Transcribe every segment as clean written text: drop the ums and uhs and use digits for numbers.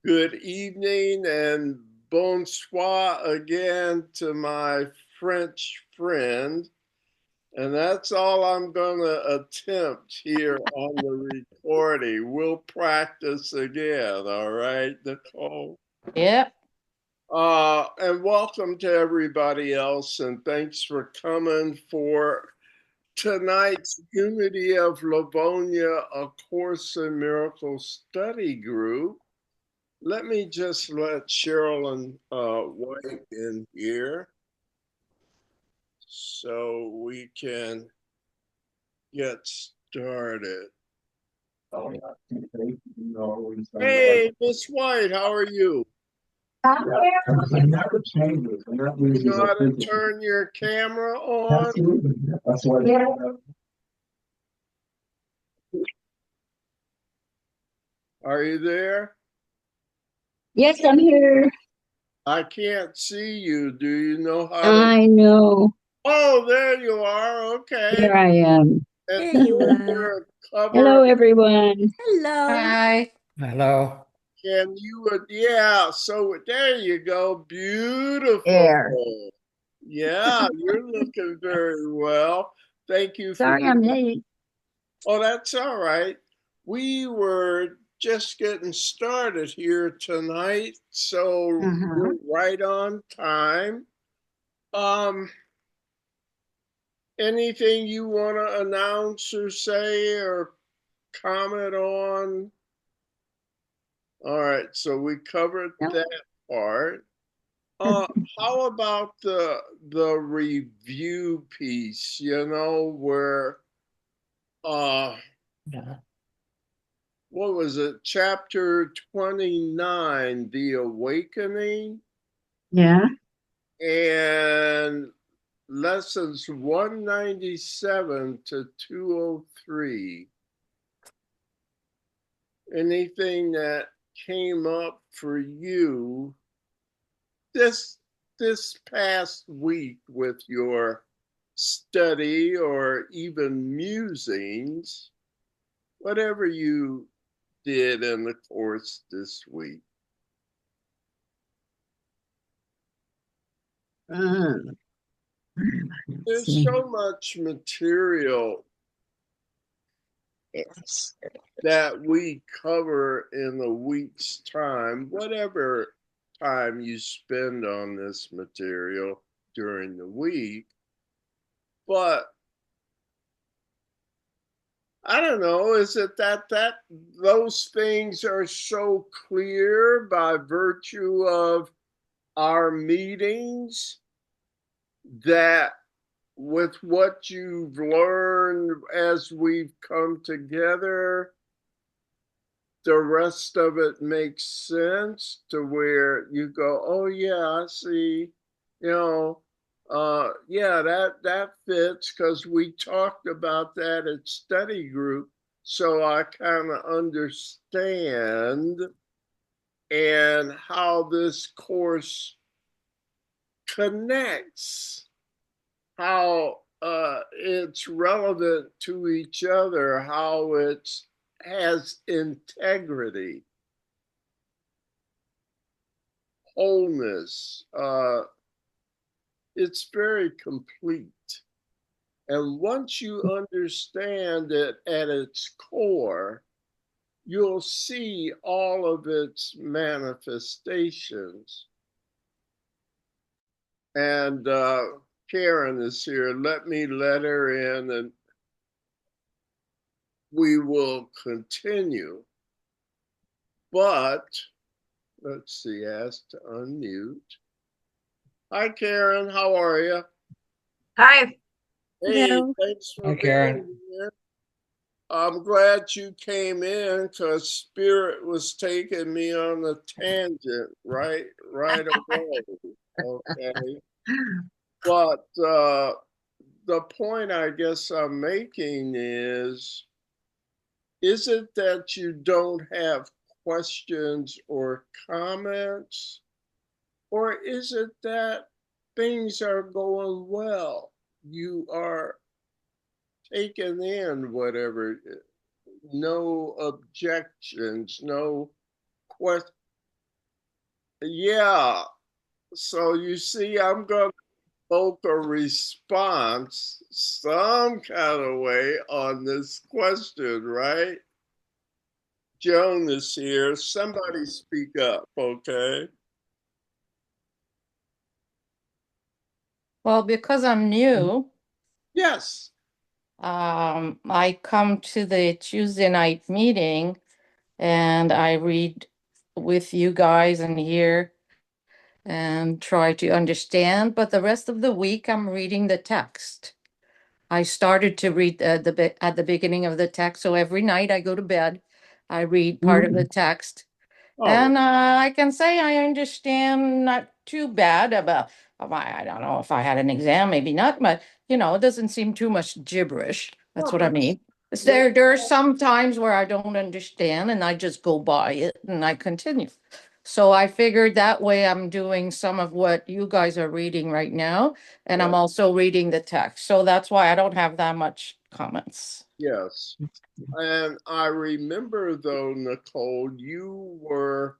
Good evening and bonsoir again to my French friend. And that's all I'm going to attempt here on the recording. We'll practice again, all right, Nicole? Yep. And welcome to everybody else, and thanks for coming for tonight's Unity of Livonia, A Course in Miracles study group. Let me just let Cheryl and White in here so we can get started. Hey, Miss White, how are you? It never changes. It never You loses know how to a turn your camera on? Absolutely. That's why. Are you there? Yes, I'm here. I can't see you. Do you know how to? I know. Oh, there you are. Okay. Here I am. And There you your cover. Hello, everyone. Hello. Hi. Hello. Can you? Yeah. So there you go. Beautiful. There. Yeah, you're looking very well. Thank you for. Sorry I'm late. Oh, that's all right. We were just getting started here tonight, so we're right on time. Anything you want to announce or say or comment on? All right, so we covered that part. How about the review piece, where what was it? Chapter 29, The Awakening? Yeah. And lessons 197 to 203. Anything that came up for you this past week with your study or even musings, whatever you did in the course this week? There's so much material that we cover in a week's time, whatever time you spend on this material during the week. But I don't know, is it that those things are so clear by virtue of our meetings that with what you've learned as we've come together, the rest of it makes sense to where you go, oh yeah, I see, yeah, that fits because we talked about that at study group, so I kind of understand and how this course connects, how it's relevant to each other, how it has integrity, wholeness. It's very complete. And once you understand it at its core, you'll see all of its manifestations. And Karen is here. Let me let her in and we will continue. But let's see, ask to unmute. Hi, Karen. How are you? Hi. Hey, Hello. thanks for Hi, Karen. being here. I'm glad you came in because Spirit was taking me on a tangent right away. Okay. But the point I guess I'm making is it that you don't have questions or comments? Or is it that things are going well? You are taking in whatever, no objections, no Yeah. So you see, I'm going to evoke a response some kind of way on this question, right? Joan is here. Somebody speak up, okay? Well, because I'm new, Yes. I come to the Tuesday night meeting and I read with you guys and hear and try to understand. But the rest of the week, I'm reading the text. I started to read at the beginning of the text. So every night I go to bed, I read part of the text. Oh, And I can say I understand not too bad about, I don't know if I had an exam, maybe not, but it doesn't seem too much gibberish. That's well, what I mean. Is that's there are some times where I don't understand and I just go by it and I continue. So I figured that way I'm doing some of what you guys are reading right now, and yeah, I'm also reading the text. So that's why I don't have that much comments. yes. And I remember though, Nicole, you're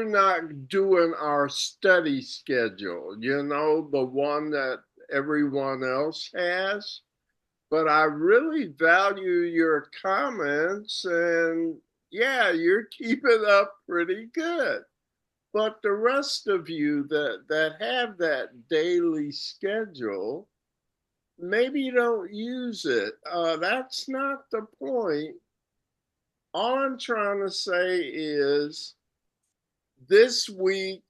not doing our study schedule, the one that everyone else has. But I really value your comments, and yeah, you're keeping up pretty good. But the rest of you that have that daily schedule, maybe you don't use it. That's not the point. All I'm trying to say is this week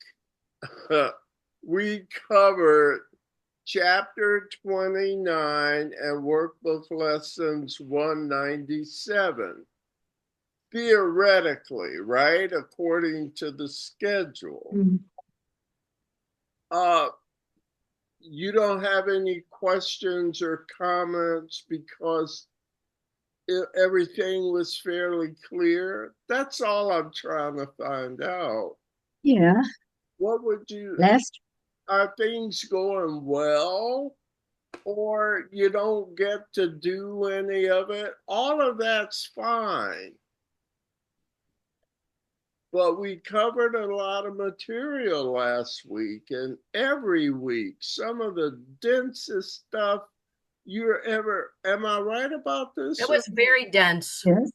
we covered chapter 29 and workbook lessons 197. Theoretically, right? According to the schedule. Uh, you don't have any questions or comments because everything was fairly clear. That's all I'm trying to find out. Yeah. What would you, Last, are things going well? Or you don't get to do any of it? All of that's fine. But we covered a lot of material last week and every week, some of the densest stuff you're ever. Am I right about It this? was very dense. yes,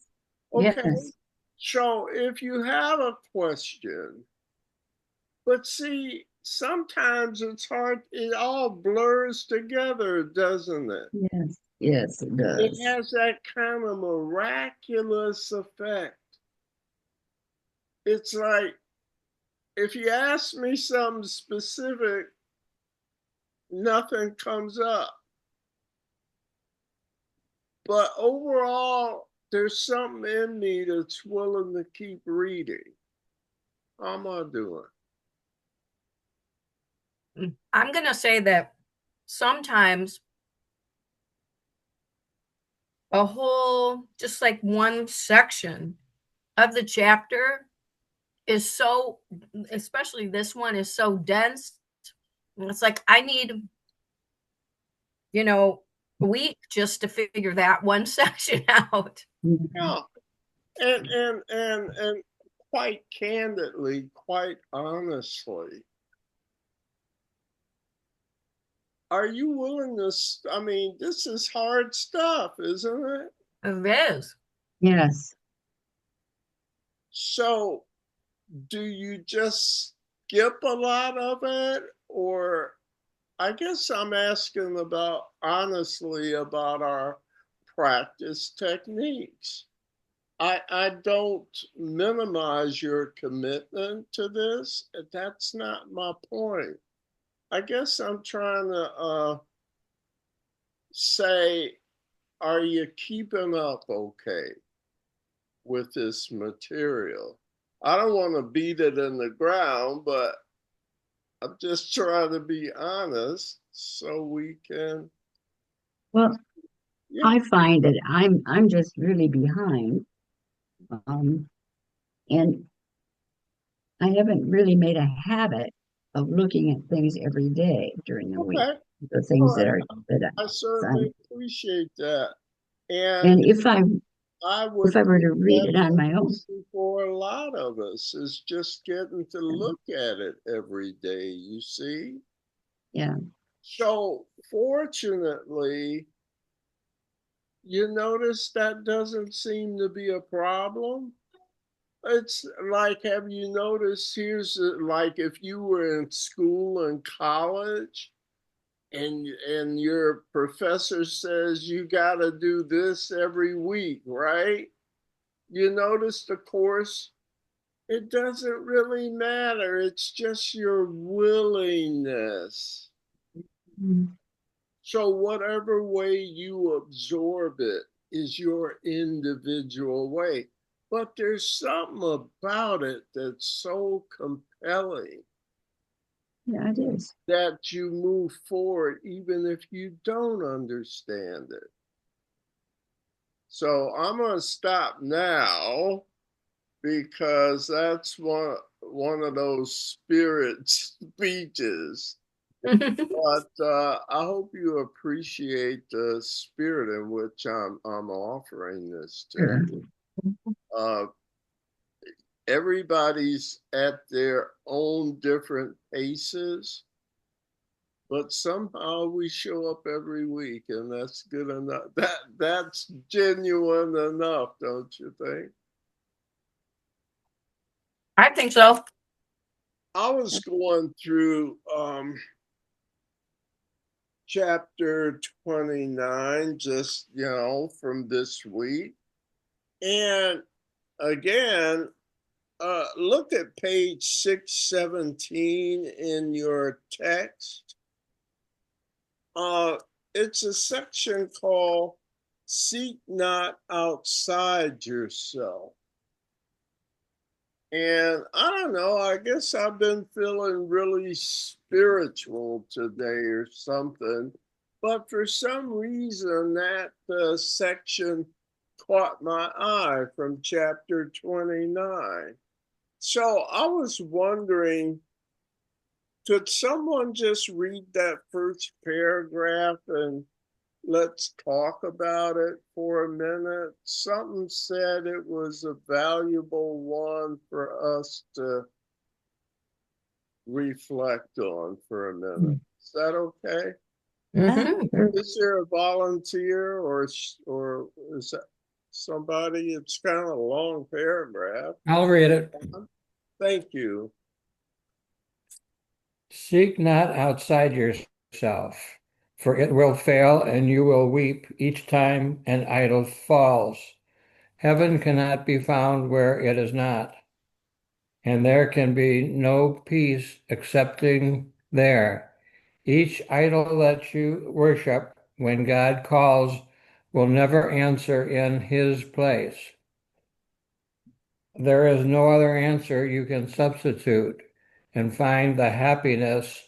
Okay. yes, So if you have a question, but see, sometimes it's hard, it all blurs together, doesn't it? yes, yes, it It does. has that kind of miraculous effect. It's like if you ask me something specific, nothing comes up. But overall, there's something in me that's willing to keep reading. How am I doing? I'm going to say that sometimes a whole, just like one section of the chapter is so, especially this one is so dense. It's like I need, a week just to figure that one section out. Yeah. And quite candidly, quite honestly, are you willing to? I mean, this is hard stuff, isn't it? It is. Yes. So, do you just skip a lot of it, or I guess I'm asking about honestly about our practice techniques. I don't minimize your commitment to this. That's not my point. I guess I'm trying to say, are you keeping up okay with this material? I don't want to beat it in the ground, but I'm just trying to be honest so we can, Well, yeah, I find that I'm just really behind. Um, and I haven't really made a habit of looking at things every day during the week. okay. The All things that right. are that I I, certainly appreciate that. And and if I I would if I were think to read it that's on my own. easy for a lot of us is just getting to look at it every day, you see? Yeah. So fortunately, you notice that doesn't seem to be a problem. It's like, have you noticed? Like if you were in school and college, and your professor says you got to do this every week, right? You notice the course, it doesn't really matter. It's just your willingness. Mm. So whatever way you absorb it is your individual way. But there's something about it that's so compelling Yeah, it is. that you move forward even if you don't understand it. So I'm going to stop now because that's one of those spirit speeches. But I hope you appreciate the spirit in which I'm offering this to Sure. you. Everybody's at their own different paces, but somehow we show up every week, and that's good enough. That's genuine enough, don't you think? I think so. I was going through chapter 29 just, from this week. And again, look at page 617 in your text. It's a section called Seek Not Outside Yourself. And I don't know, I guess I've been feeling really spiritual today or something. But for some reason, that section caught my eye from chapter 29. So I was wondering, could someone just read that first paragraph and let's talk about it for a minute? Something said it was a valuable one for us to reflect on for a minute. Is that okay? Mhm. Is there a volunteer or is that somebody? It's kind of a long paragraph. I'll read it. Thank you. Seek not outside yourself, for it will fail and you will weep each time an idol falls. Heaven cannot be found where it is not, and there can be no peace excepting there. Each idol that you worship when God calls will never answer in his place. There is no other answer you can substitute and find the happiness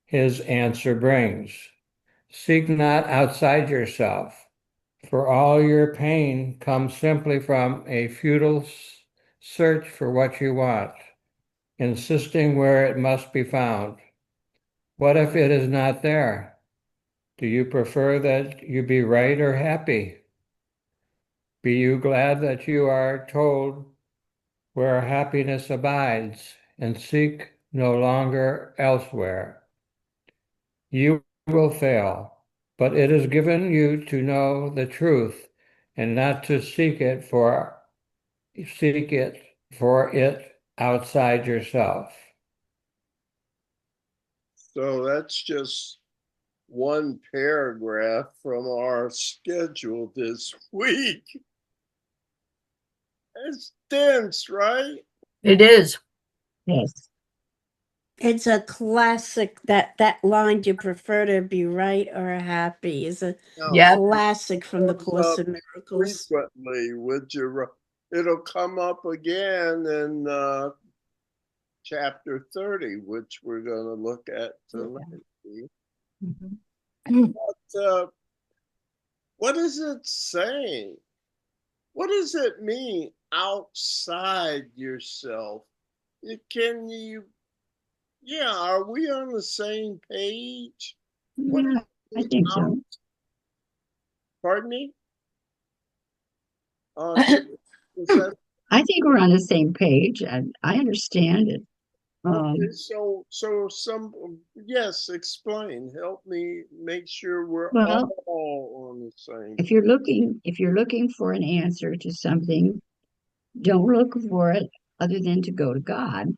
his answer brings. Seek not outside yourself, for all your pain comes simply from a futile search for what you want, insisting where it must be found. What if it is not there? Do you prefer that you be right or happy? Be you glad that you are told where happiness abides, and seek no longer elsewhere? You will fail, but it is given you to know the truth and not to seek it for it outside yourself. So that's just one paragraph from our schedule this week. It's dense, right? It is. Yes. It's a classic that line, do you prefer to be right or happy, is a Now, Yeah. classic from the comes Course up in Miracles. frequently with your, it'll come up again in chapter 30, which we're going to look at tonight. But what is it saying? What does it mean outside yourself? Can you, yeah, are we on the same page? What Yeah, I is think out? so. Pardon me? So is that I think we're on the same page, and I understand it. okay? So yes, explain. Help me make sure we're Well, all on the same. if you're looking for an answer to something, don't look for it other than to go to God.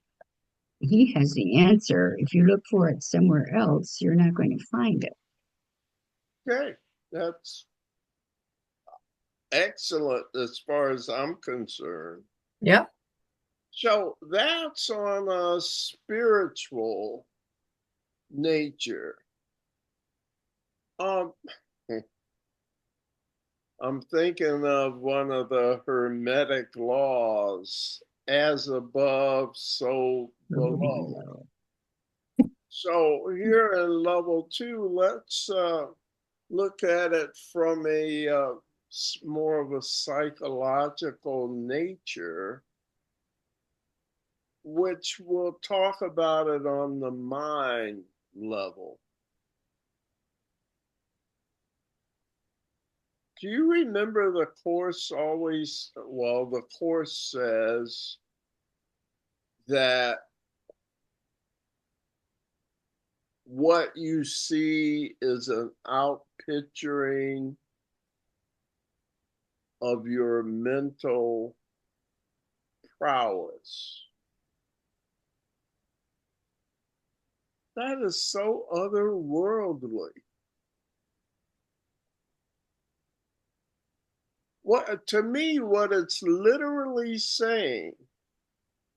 He has the answer. If you look for it somewhere else, you're not going to find it. Okay, that's excellent as far as I'm concerned. Yep. So that's on a spiritual nature. Um, I'm thinking of one of the Hermetic laws, as above, so below. So here in level 2, let's look at it from a more of a psychological nature, which we'll talk about it on the mind level. Do you remember the course always? Well, the course says that what you see is an outpicturing of your mental prowess. That is so otherworldly. What to me, what it's literally saying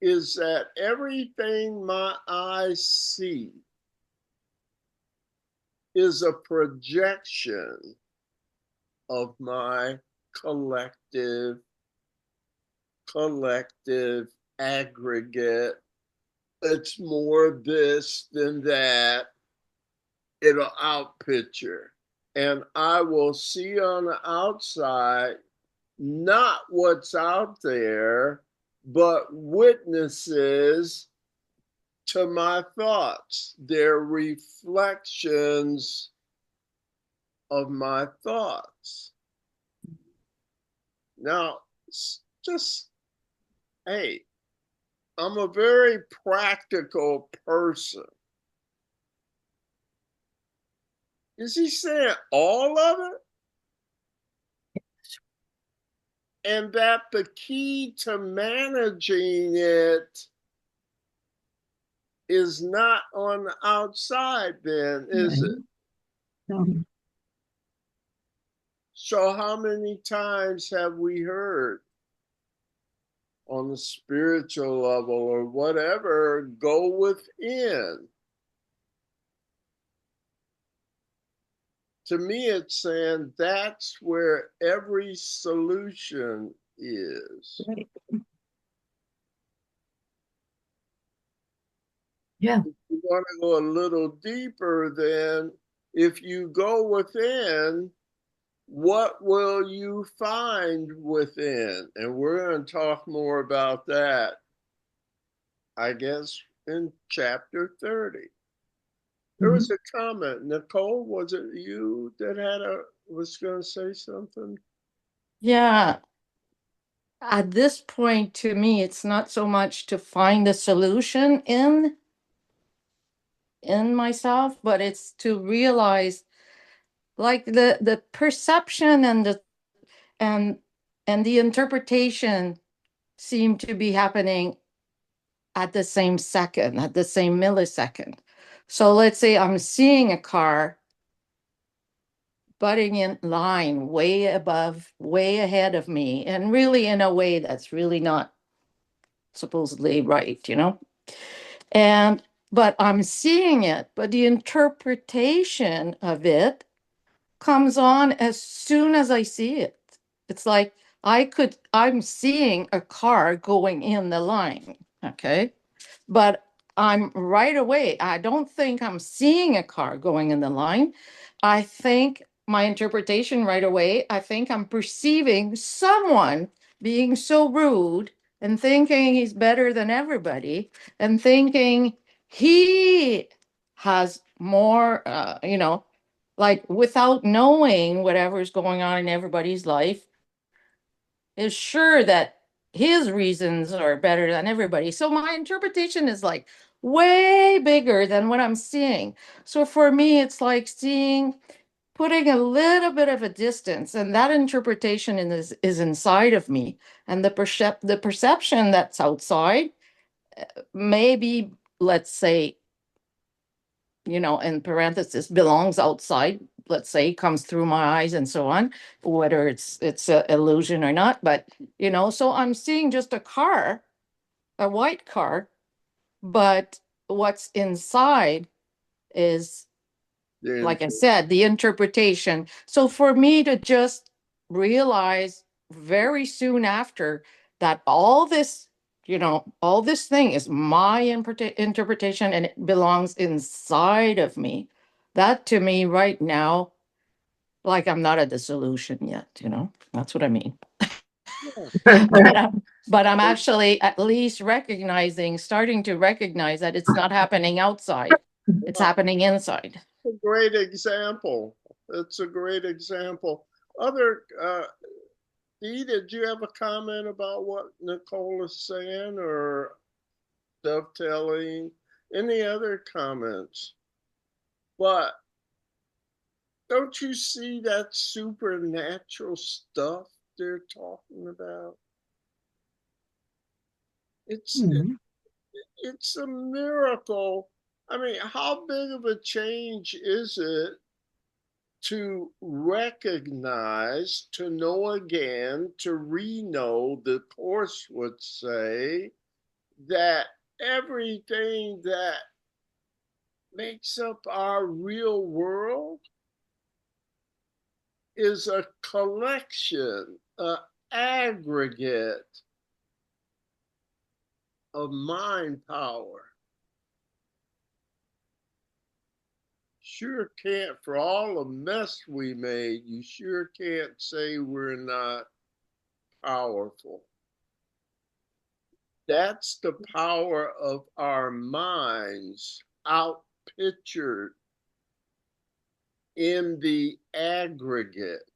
is that everything my eyes see is a projection of my collective aggregate. It's more this than that. It'll outpicture. And I will see on the outside not what's out there, but witnesses to my thoughts. They're reflections of my thoughts. Now, just, hey, I'm a very practical person. Is he saying all of it? And that the key to managing it is not on the outside, then, is it? No. So, how many times have we heard on the spiritual level or whatever, go within? To me, it's saying that's where every solution is. Right. Yeah. If you want to go a little deeper, then if you go within, what will you find within? And we're going to talk more about that, I guess, in chapter 30. There was a comment. Nicole, was it you that was going to say something? Yeah. At this point, to me, it's not so much to find the solution in myself, but it's to realize like the perception and and the interpretation seem to be happening at the same second, at the same millisecond. So let's say I'm seeing a car butting in line way above, way ahead of me, and really in a way that's really not supposedly right, you know? And but I'm seeing it, but the interpretation of it comes on as soon as I see it. It's like I'm seeing a car going in the line, okay? But I'm right away, I don't think I'm seeing a car going in the line. I think my interpretation right away, I think I'm perceiving someone being so rude and thinking he's better than everybody and thinking he has more, like without knowing whatever's going on in everybody's life, is sure that his reasons are better than everybody. So my interpretation is like way bigger than what I'm seeing. So for me, it's like putting a little bit of a distance, and that interpretation is inside of me. And the perception that's outside, maybe, let's say, in parenthesis, belongs outside, let's say, comes through my eyes and so on, whether it's an illusion or not. But, so I'm seeing just a car, a white car, but what's inside is, like I said, the interpretation. So for me to just realize very soon after that all this thing is my interpretation and it belongs inside of me. That to me right now, like I'm not at the solution yet, that's what I mean. But I'm actually at least starting to recognize that it's not happening outside, it's happening inside. A great example. It's a great example. Dee, did you have a comment about what Nicole is saying or dovetailing? Any other comments? But don't you see that supernatural stuff they're talking about? It's a miracle. I mean, how big of a change is it to recognize, to know again, to re-know, the Course would say, that everything that makes up our real world is a collection, an aggregate of mind power. Sure can't, for all the mess we made, you sure can't say we're not powerful. That's the power of our minds outpictured in the aggregate.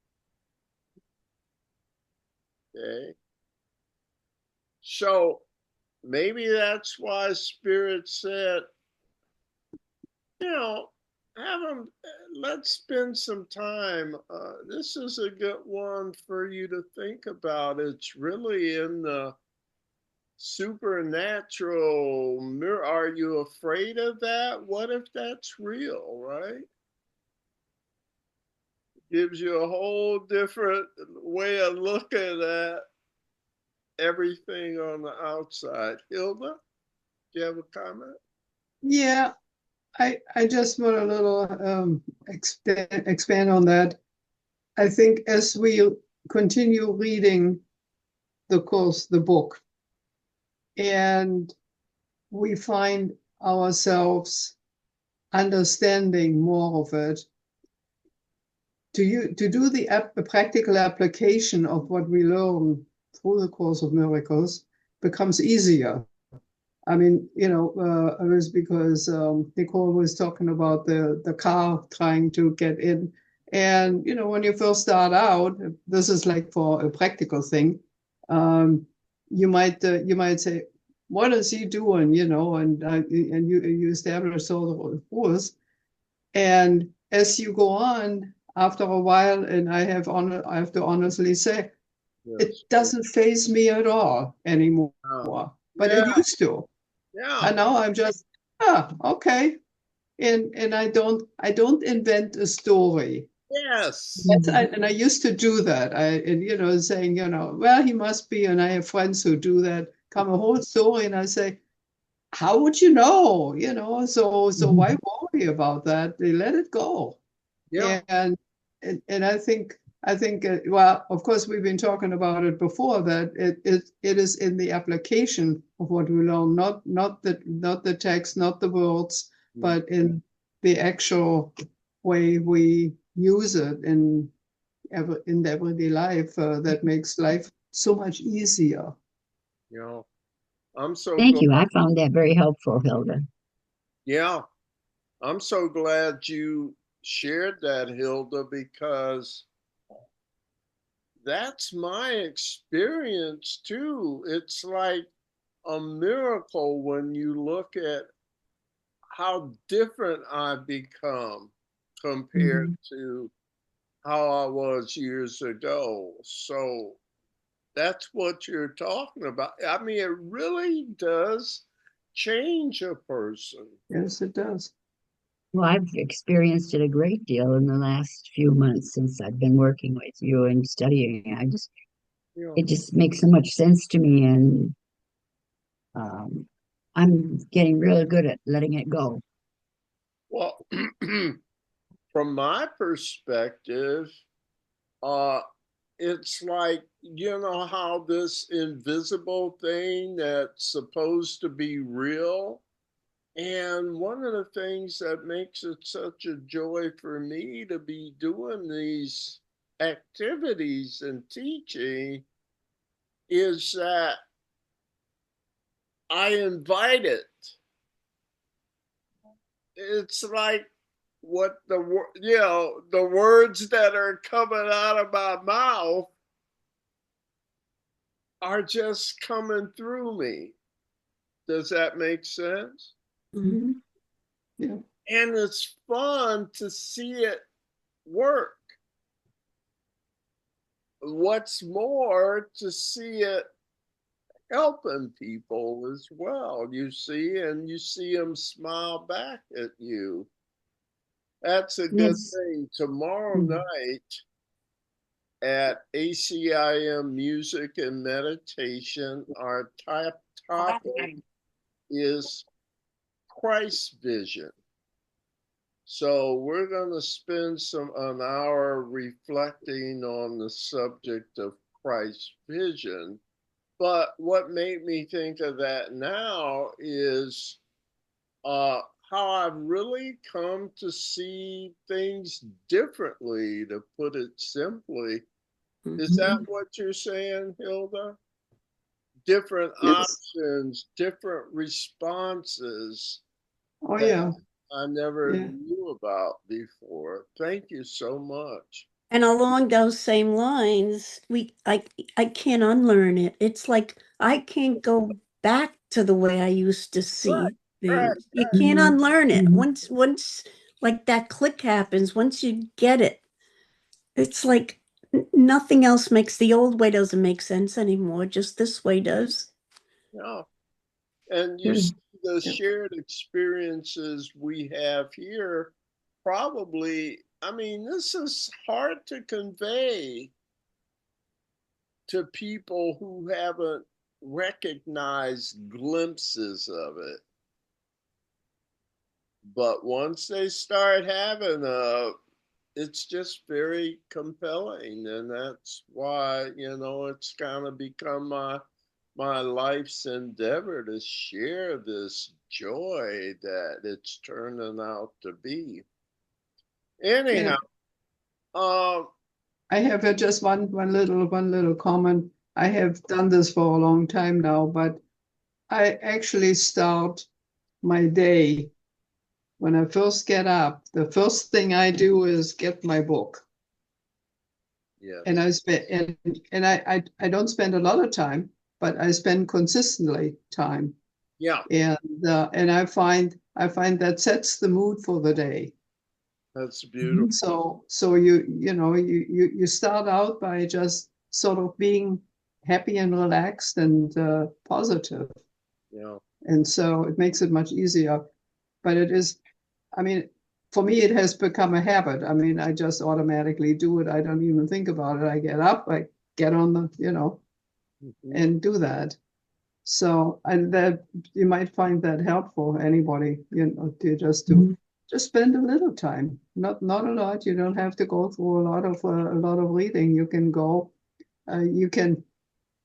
Okay? So maybe that's why Spirit said, let's spend some time. This is a good one for you to think about. It's really in the supernatural mirror. Are you afraid of that? What if that's real, right? Gives you a whole different way of looking at everything on the outside. Hilda, do you have a comment? Yeah, I just want a little expand on that. I think as we continue reading the course, the book, and we find ourselves understanding more of it, to do the practical application of what we learn through the Course of Miracles becomes easier. I mean, it was because Nicole was talking about the car trying to get in. And, when you first start out, this is like for a practical thing, you might say, what is he doing, and you establish all the rules. And as you go on, after a while, and I have to honestly say, it doesn't faze me at all anymore. But it used to. Yeah. And now I'm just, okay. And I don't invent a story. Yes. And I used to do that. Saying, well, he must be, and I have friends who do that, come a whole story, and I say, how would you know? So why worry about that? They let it go. Yeah. And I think well, of course, we've been talking about it before, that it is in the application of what we learn, not the text, not the words, but in the actual way we use it in everyday life, that makes life so much easier. I'm so Thank glad. you. I found that very helpful, Hilda. Yeah. I'm so glad you shared that, Hilda, because that's my experience too. It's like a miracle when you look at how different I've become compared to how I was years ago. So that's what you're talking about. I mean, it really does change a person. Yes, it does. Well, I've experienced it a great deal in the last few months since I've been working with you and studying. You know, It just makes so much sense to me, and um, I'm getting really good at letting it go. well, from my perspective, uh, it's like, you know, how this invisible thing that's supposed to be real. And one of the things that makes it such a joy for me to be doing these activities and teaching is that I invite it. It's like what the words that are coming out of my mouth are just coming through me. Does that make sense? Mm-hmm. Yeah. And it's fun to see it work. What's more, to see it helping people as well, you see, and you see them smile back at you. That's a good Yes. thing. Tomorrow night at ACIM Music and Meditation, our topic is Christ vision. So we're going to spend an hour reflecting on the subject of Christ's vision. But what made me think of that now is how I've really come to see things differently, to put it simply. Is that what you're saying, Hilda? Different Yes. options, different responses Oh, that yeah. I never Yeah. knew about before. Thank you so much. And along those same lines, I can't unlearn it. It's like I can't go back to the way I used to Right, see right, things. You right. can't unlearn it. Mhm. Once like that click happens, once you get it, it's like nothing else makes the old way doesn't make sense anymore. Just this way does. Yeah. And you see Good. the Yeah. shared experiences we have here, probably, I mean, this is hard to convey to people who haven't recognized glimpses of it. But once they start having it's just very compelling, and that's why, you know, it's kind of become my life's endeavor to share this joy that it's turning out to be. Yeah. Anyhow, um, I have just one little comment. I have done this for a long time now, but I actually start my day when I first get up. The first thing I do is get my book, and yes, I spend and I don't spend a lot of time, but I spend consistently time, yeah, and I find that sets the mood for the day. that's beautiful. So you start out by just sort of being happy and relaxed and positive, Yeah, and so it makes it much easier. But it is, I mean, for me, it has become a habit. I mean, I just automatically do it. I don't even think about it. I get up, I get on mhm, and do that. So, and that you might find that helpful, anybody, to Mhm. just spend a little time, not a lot. You don't have to go through a lot of reading. You can go, you can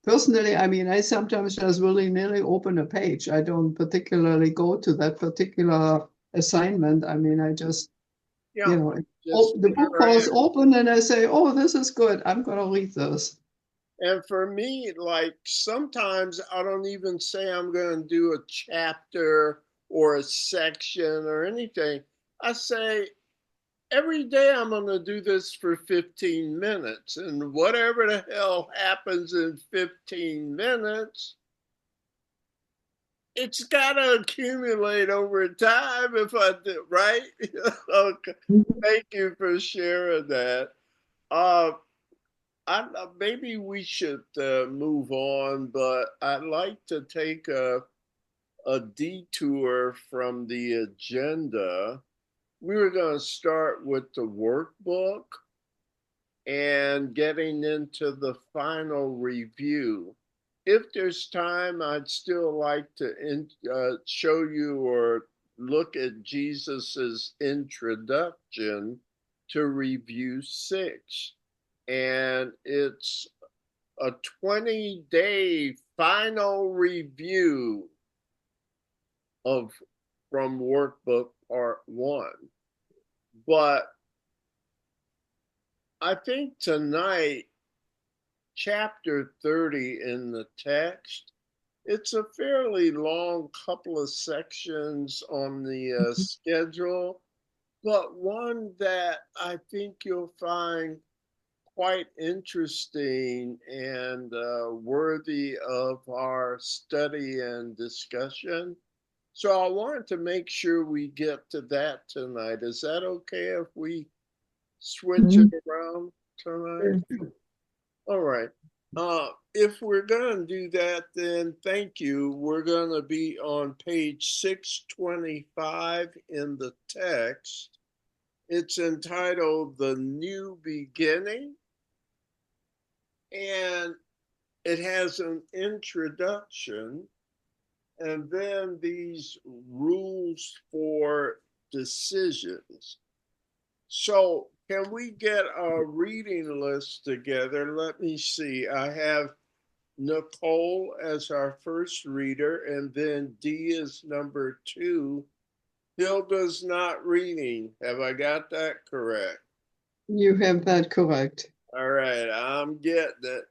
personally. I mean, I sometimes just willy-nilly open a page. I don't particularly go to that particular assignment. I mean, I just, yeah, just the book interact. falls open and I say, oh, this is good. I'm going to read this. And for me, like sometimes I don't even say I'm going to do a chapter or a section or anything. I say, every day I'm going to do this for 15 minutes, and whatever the hell happens in 15 minutes, it's got to accumulate over time if I do, right? Okay. Thank you for sharing that. Uh, maybe we should move on, but I'd like to take a detour from the agenda. We were going to start with the workbook and getting into the final review. If there's time, I'd still like to show you or look at Jesus's introduction to review 6. And it's a 20-day final review of from workbook part 1. But I think tonight, chapter 30 in the text, it's a fairly long couple of sections on the schedule, but one that I think you'll find quite interesting and worthy of our study and discussion. So I wanted to make sure we get to that tonight. Is that okay if we switch it around tonight? All right. If we're going to do that, then thank you. We're going to be on page 625 in the text. It's entitled The New Beginning, and it has an introduction and then these rules for decisions. So can we get a reading list together? Let me see. I have Nicole as our first reader, and then D is number 2. Hilda's not reading. Have I got that correct? You have that correct. All right, I'm getting it.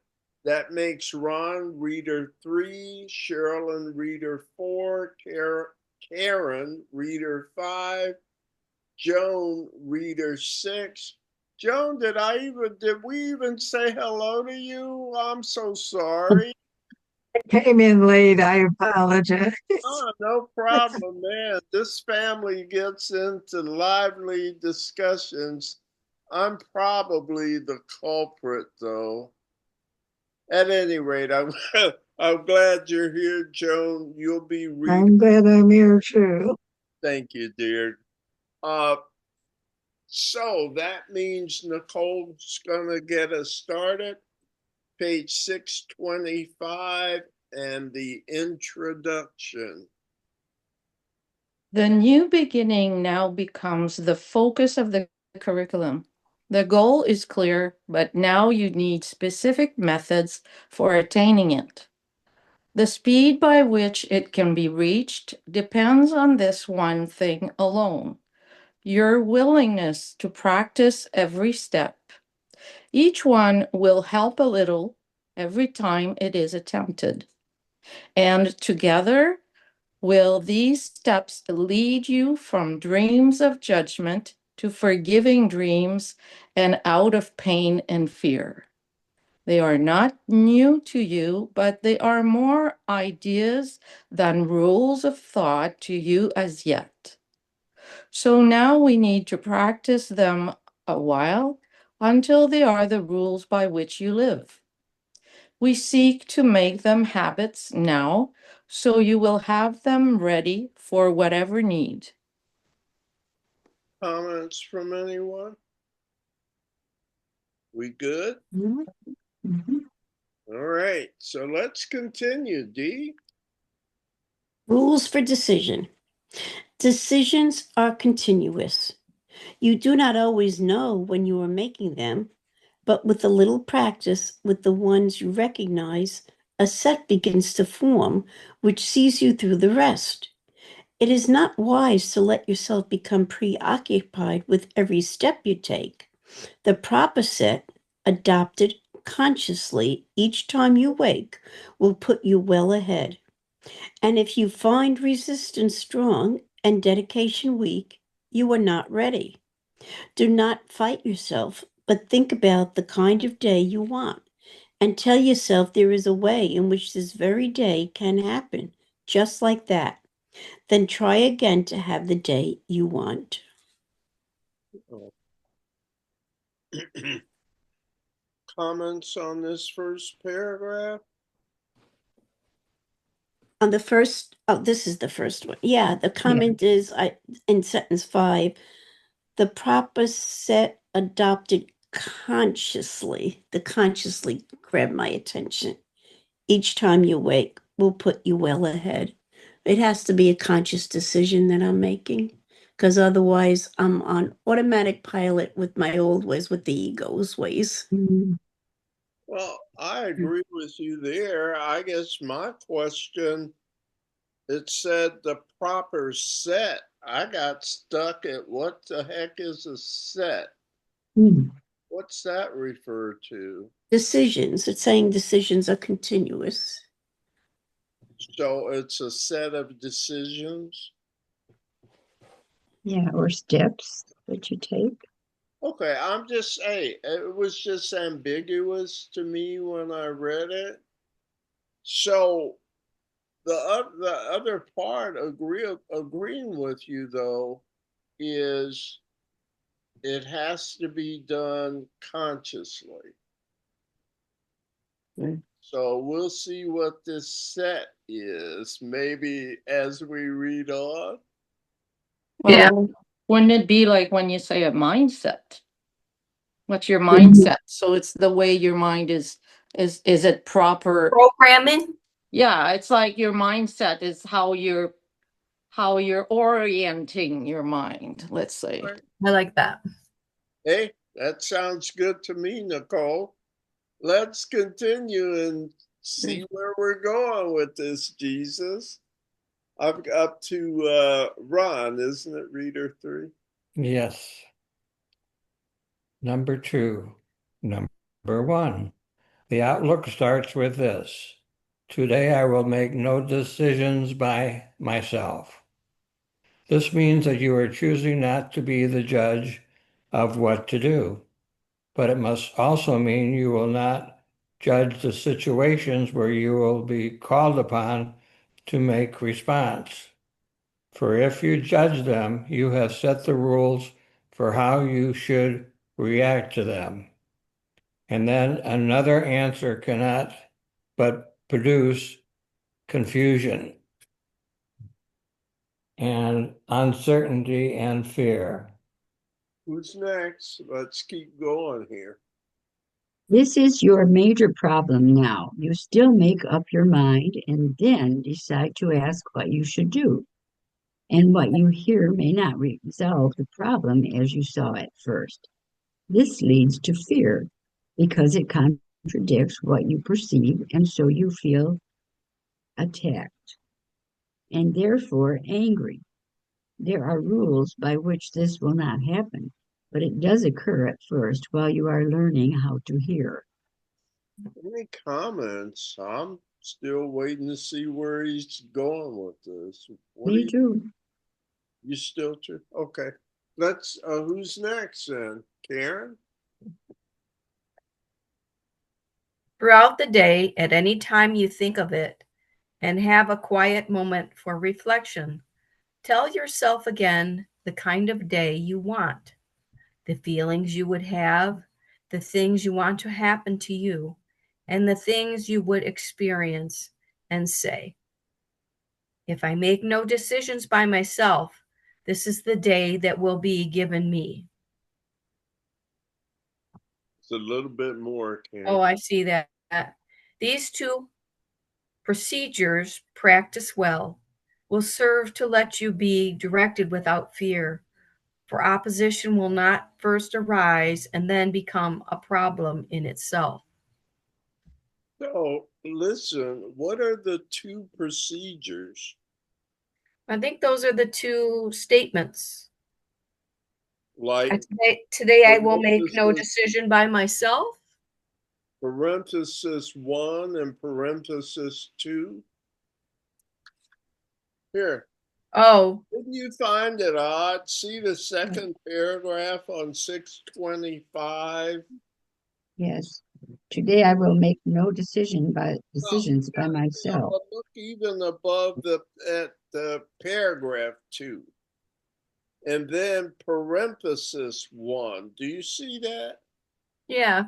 That makes Ron reader 3, Sherilyn reader 4, Karen reader 5, Joan reader 6. Joan, did we even say hello to you? I'm so sorry. I came in late. I apologize. Oh, no problem, man. This family gets into lively discussions. I'm probably the culprit, though. At any rate, I'm glad you're here, Joan. You'll be reading. I'm glad I'm here too. Thank you, dear. So that means Nicole's gonna get us started. Page 625 and the introduction. The new beginning now becomes the focus of the curriculum. The goal is clear, but now you need specific methods for attaining it. The speed by which it can be reached depends on this one thing alone: your willingness to practice every step. Each one will help a little every time it is attempted. And together, will these steps lead you from dreams of judgment to forgiving dreams and out of pain and fear? They are not new to you, but they are more ideas than rules of thought to you as yet. So now we need to practice them a while until they are the rules by which you live. We seek to make them habits now, so you will have them ready for whatever need. Comments from anyone? We good? Mhm. All right, so let's continue, D. Rules for decision. Decisions are continuous. You do not always know when you are making them, but with a little practice with the ones you recognize, a set begins to form, which sees you through the rest. It is not wise to let yourself become preoccupied with every step you take. The proper set, adopted consciously each time you wake, will put you well ahead. And if you find resistance strong and dedication weak, you are not ready. Do not fight yourself, but think about the kind of day you want and tell yourself there is a way in which this very day can happen, just like that. Then try again to have the day you want. Comments on this first paragraph? On the first, oh, this is the first one. Yeah, the comment is in sentence 5, the proper set adopted consciously, the consciously grabbed my attention. Each time you wake will put you well ahead. It has to be a conscious decision that I'm making, because otherwise I'm on automatic pilot with my old ways, with the ego's ways. Well, I agree with you there. I guess my question, it said the proper set. I got stuck at what the heck is a set? What's that refer to? Decisions. It's saying decisions are continuous. So it's a set of decisions? Yeah, or steps that you take. Okay, I'm just, hey, it was just ambiguous to me when I read it. So the other part agreeing with you though is it has to be done consciously. So we'll see what this set is maybe as we read on. Well, wouldn't it be like when you say a mindset? What's your mindset? So it's the way your mind is it proper Programming? Yeah, it's like your mindset is how you're orienting your mind, let's say. Right. I like that. Hey, that sounds good to me, Nicole. Let's continue and see where we're going with this, Jesus. I'm up to Ron, isn't it? Reader 3. Yes. Number 2. Number 1. The outlook starts with this. Today I will make no decisions by myself. This means that you are choosing not to be the judge of what to do, but it must also mean you will not judge the situations where you will be called upon to make response. For if you judge them, you have set the rules for how you should react to them. And then another answer cannot but produce confusion and uncertainty and fear. Who's next? Let's keep going here. This is your major problem now. You still make up your mind and then decide to ask what you should do. And what you hear may not resolve the problem as you saw at first. This leads to fear because it contradicts what you perceive, and so you feel attacked and therefore angry. There are rules by which this will not happen, but it does occur at first while you are learning how to hear. Any comments? I'm still waiting to see where he's going with this. Me too. You still too? Okay. Let's, who's next then? Karen? Throughout the day, at any time you think of it, and have a quiet moment for reflection, tell yourself again the kind of day you want, the feelings you would have, the things you want to happen to you, and the things you would experience, and say, if I make no decisions by myself, this is the day that will be given me. It's a little bit more, Karen. Oh, I see that. These two procedures, practice well, will serve to let you be directed without fear, for opposition will not first arise and then become a problem in itself. So, listen, what are the 2 procedures? I think those are the 2 statements. Like Today I will make no decision by myself. parenthesis 1 and parenthesis 2. Here. Oh, Didn't you find it odd? See the second paragraph on 625? Yes. Today I will make no decisions by Yeah, myself. but look even above at the paragraph 2. And then parenthesis 1. Do you see that? yeah.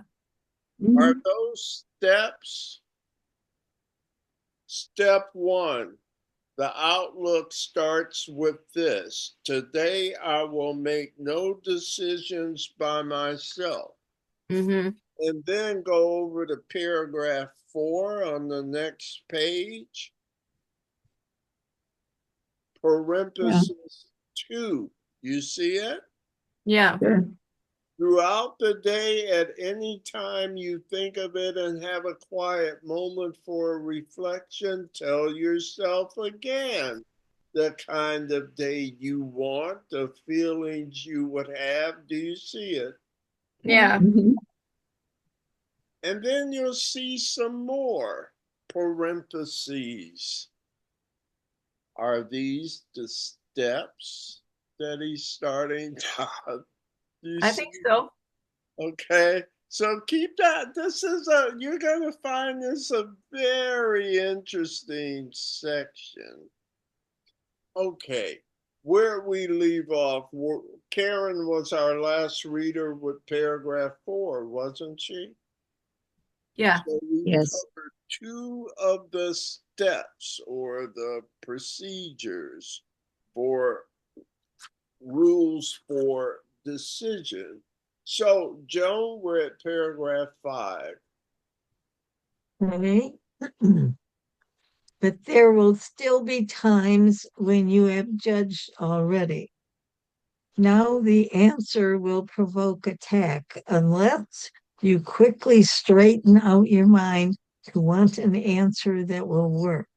Are Mhm. those steps? Step 1. The outlook starts with this. Today I will make no decisions by myself. Mm-hmm. And then go over to paragraph 4 on the next page. Yeah, Parenthesis 2. You see it? Yeah. sure. Throughout the day, at any time you think of it and have a quiet moment for reflection, tell yourself again the kind of day you want, the feelings you would have. Do you see it? Yeah. Mhm. And then you'll see some more parentheses. Are these the steps that he's starting to? Do you I see? think so. Okay. So keep that. You're going to find this a very interesting section. Okay. Where we leave off, Karen was our last reader with paragraph 4, wasn't she? Yeah. So we Yes. covered 2 of the steps or the procedures for rules for decision. So, Joan, we're at paragraph 5. Right? But there will still be times when you have judged already. Now the answer will provoke attack unless you quickly straighten out your mind to want an answer that will work.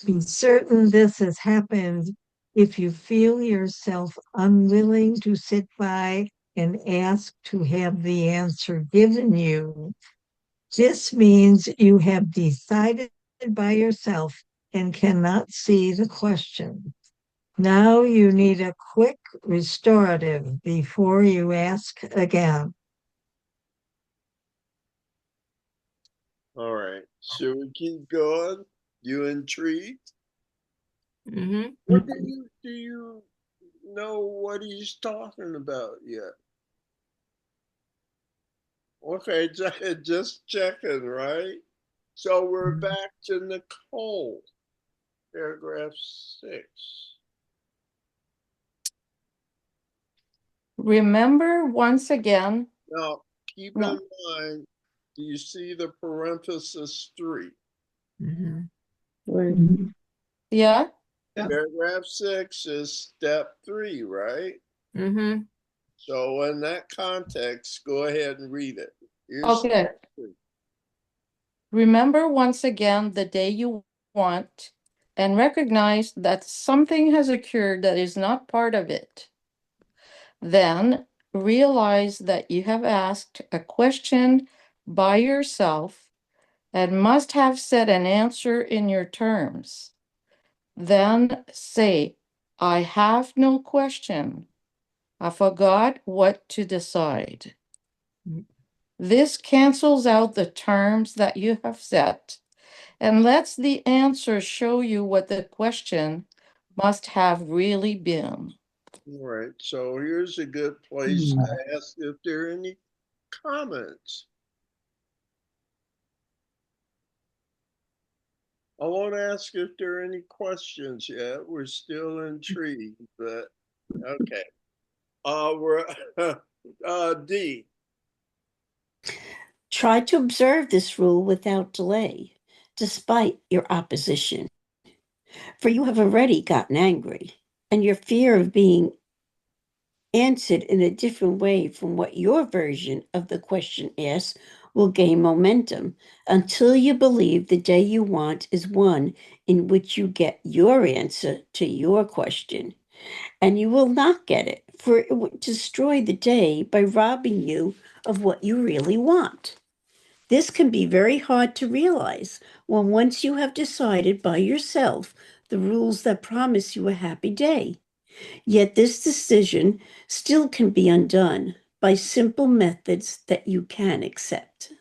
Be certain this has happened if you feel yourself unwilling to sit by and ask to have the answer given you. This means you have decided by yourself and cannot see the question. Now you need a quick restorative before you ask again. All right. Should we keep going? You intrigued? Mm-hmm. What do you know what he's talking about yet? Okay, just checking, right? So we're back to Nicole, paragraph 6. Remember once again, Now, keep in no, mind, do you see the parenthesis 3? Mm-hmm. Mhm. yeah, Paragraph 6 is step 3, right? Mm-hmm. So in that context, go ahead and read it. Here's okay. step 3. Remember once again the day you want and recognize that something has occurred that is not part of it. Then realize that you have asked a question by yourself and must have said an answer in your terms. Then say, I have no question. I forgot what to decide. This cancels out the terms that you have set and lets the answer show you what the question must have really been. All right, so here's a good place Mhm. to ask if there are any comments. I won't ask if there are any questions yet. We're still intrigued, but okay. We're D. Try to observe this rule without delay, despite your opposition. For you have already gotten angry, and your fear of being answered in a different way from what your version of the question asks will gain momentum until you believe the day you want is one in which you get your answer to your question. And you will not get it, for it would destroy the day by robbing you of what you really want. This can be very hard to realize when once you have decided by yourself the rules that promise you a happy day. Yet this decision still can be undone by simple methods that you can accept.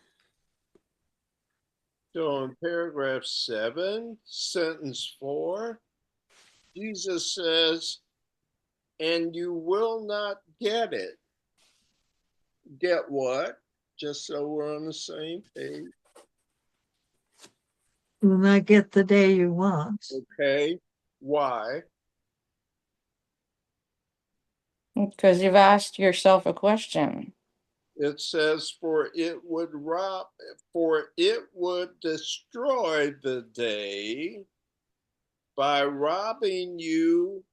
So in paragraph 7, sentence 4, Jesus says, and you will not get it. Get what? Just so we're on the same page. You will not get the day you want. Okay. Why? Because you've asked yourself a question. It says, for it would destroy the day by robbing you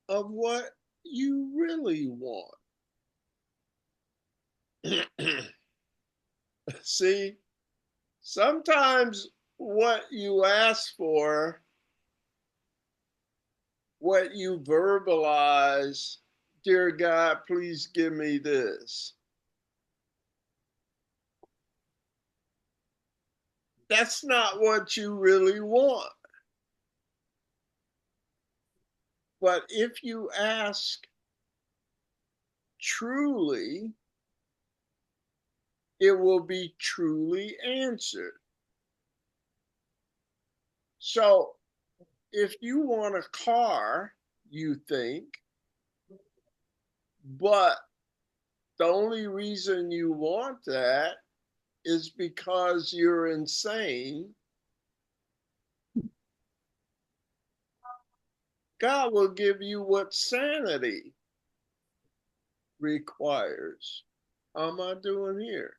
of what you really want. See, sometimes what you ask for, what you verbalize, dear God, please give me this. That's not what you really want. But if you ask truly, it will be truly answered. So if you want a car, you think, but the only reason you want that is because you're insane, God will give you what sanity requires. How am I doing here?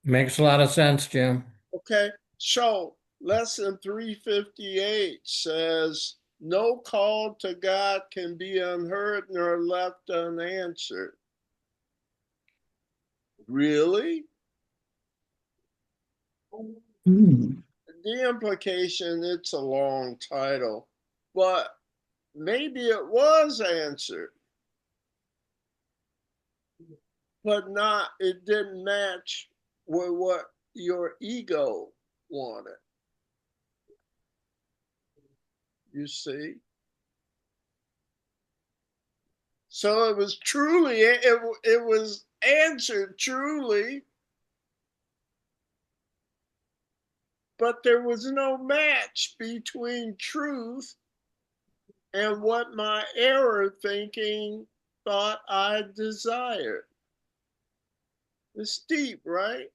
Makes a lot of sense, Jim. Okay, so lesson 358 says, no call to God can be unheard nor left unanswered. Really? Hmm. The implication, it's a long title, but maybe it was answered, but it didn't match with what your ego wanted. You see? So it was truly, it was answered truly, but there was no match between truth and what my error thinking thought I desired. It's deep, right?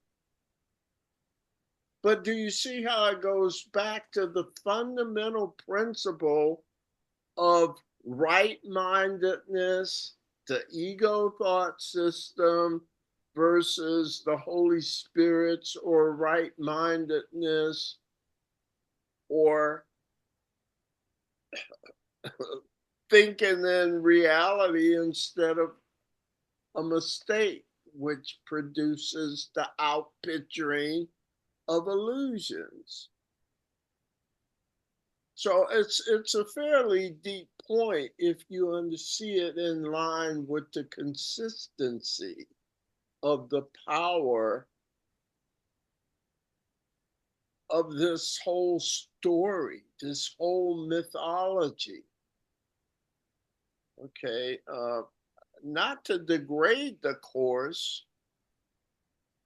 But do you see how it goes back to the fundamental principle of right-mindedness, the ego thought system versus the Holy Spirit's or right-mindedness or thinking in reality instead of a mistake, which produces the outpicturing of illusions. So it's a fairly deep point if you see it in line with the consistency of the power of this whole story, this whole mythology. Okay, not to degrade the course,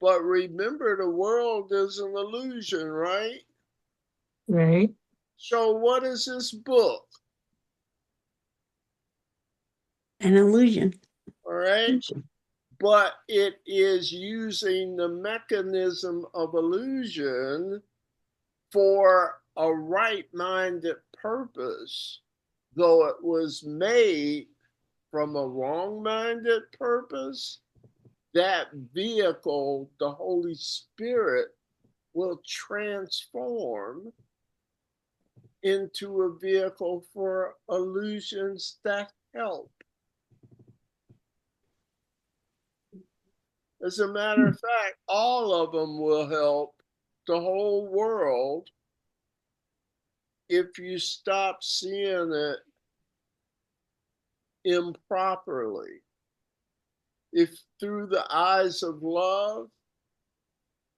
but remember the world is an illusion, right? Right. So what is this book? An illusion. All right. But it is using the mechanism of illusion for a right-minded purpose, though it was made from a wrong-minded purpose. That vehicle, the Holy Spirit, will transform into a vehicle for illusions that help. As a matter of fact, all of them will help the whole world if you stop seeing it improperly. If through the eyes of love,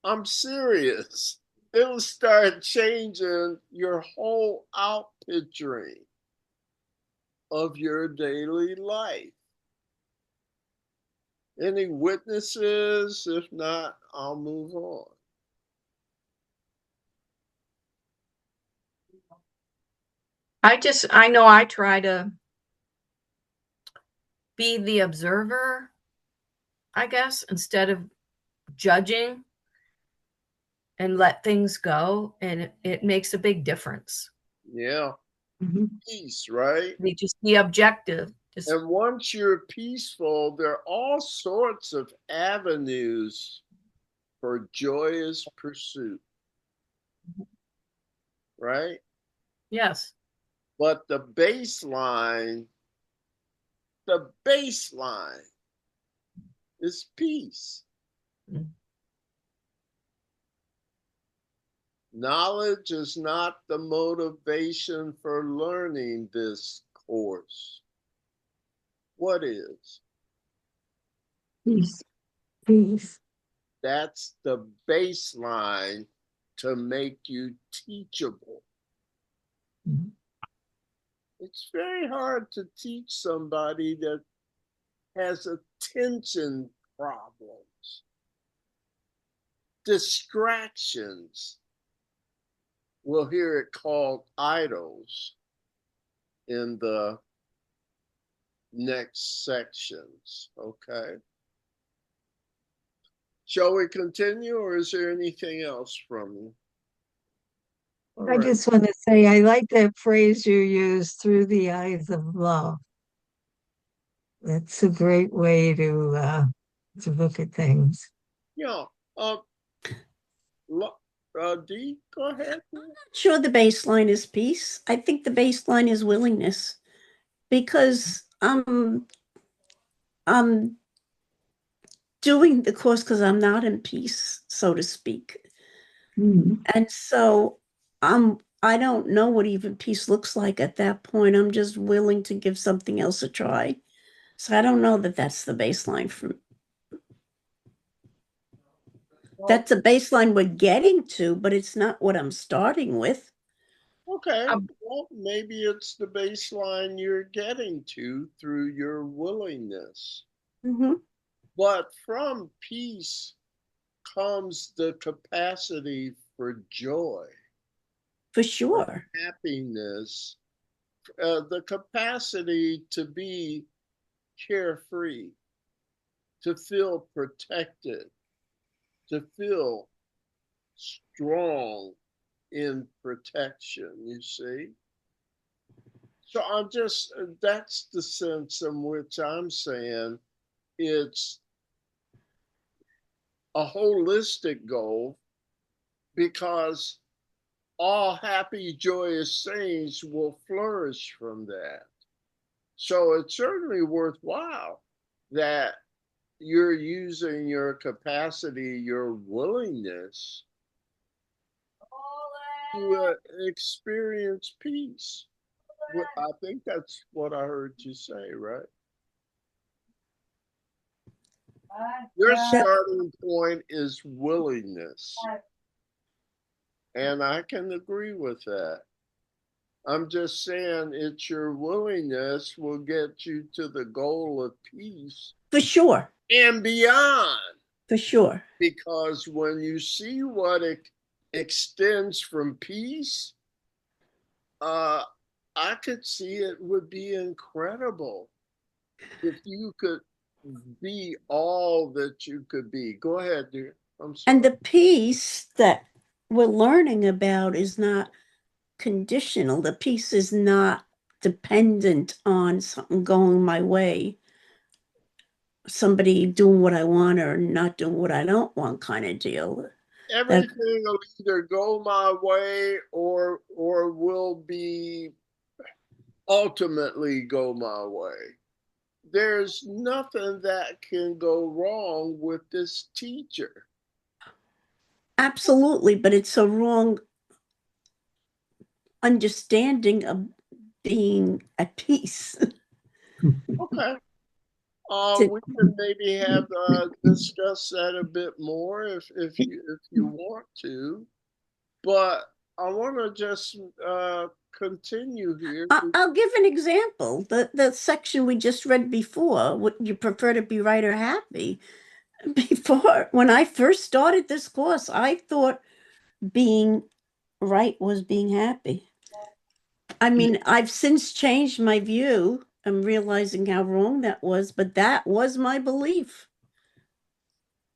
I'm serious. It'll start changing your whole outpicturing of your daily life. Any witnesses? If not, I'll move on. I know I try to be the observer, I guess, instead of judging, and let things go. And it makes a big difference. Yeah. Mm-hmm. Peace, right? They just be objective. And once you're peaceful, there are all sorts of avenues for joyous pursuit, right? Yes. But the baseline is peace. Mm. Knowledge is not the motivation for learning this course. What is? Peace. Peace. That's the baseline to make you teachable. Mm-hmm. It's very hard to teach somebody that has attention problems, distractions. We'll hear it called idols in the next sections, okay? Shall we continue, or is there anything else from you? All I right. just want to say I like that phrase you use, through the eyes of love. That's a great way to look at things. Yeah. Dee, go ahead. Sure, the baseline is peace. I think the baseline is willingness, because I'm doing the course because I'm not in peace, so to speak. Mm-hmm. And so I don't know what even peace looks like at that point. I'm just willing to give something else a try. So I don't know that that's the baseline for me. That's a baseline we're getting to, but it's not what I'm starting with. Okay. Well, maybe it's the baseline you're getting to through your willingness. Mm-hmm. But from peace comes the capacity for joy, For for sure. happiness, the capacity to be carefree, to feel protected, to feel strong in protection, you see? So I'm just, that's the sense in which I'm saying it's a holistic goal, because all happy, joyous things will flourish from that. So it's certainly worthwhile that you're using your capacity, your willingness to experience peace. I think that's what I heard you say, right? Your starting point is willingness. And I can agree with that. I'm just saying it's your willingness will get you to the goal of peace For sure. and beyond. For sure. Because when you see what it extends from peace, I could see it would be incredible if you could be all that you could be. Go ahead, dear. I'm sorry. And the peace that we're learning about is not conditional. The peace is not dependent on something going my way, somebody doing what I want or not doing what I don't want, kind of deal. Everything will either go my way or will be ultimately go my way. There's nothing that can go wrong with this teacher. Absolutely, but it's a wrong understanding of being at peace. Okay. We can maybe have discuss that a bit more if you want to, but I want to just continue here. I'll give an example. The section we just read before, would you prefer to be right or happy? Before, when I first started this course, I thought being right was being happy. I mean, I've since changed my view. I'm realizing how wrong that was, but that was my belief.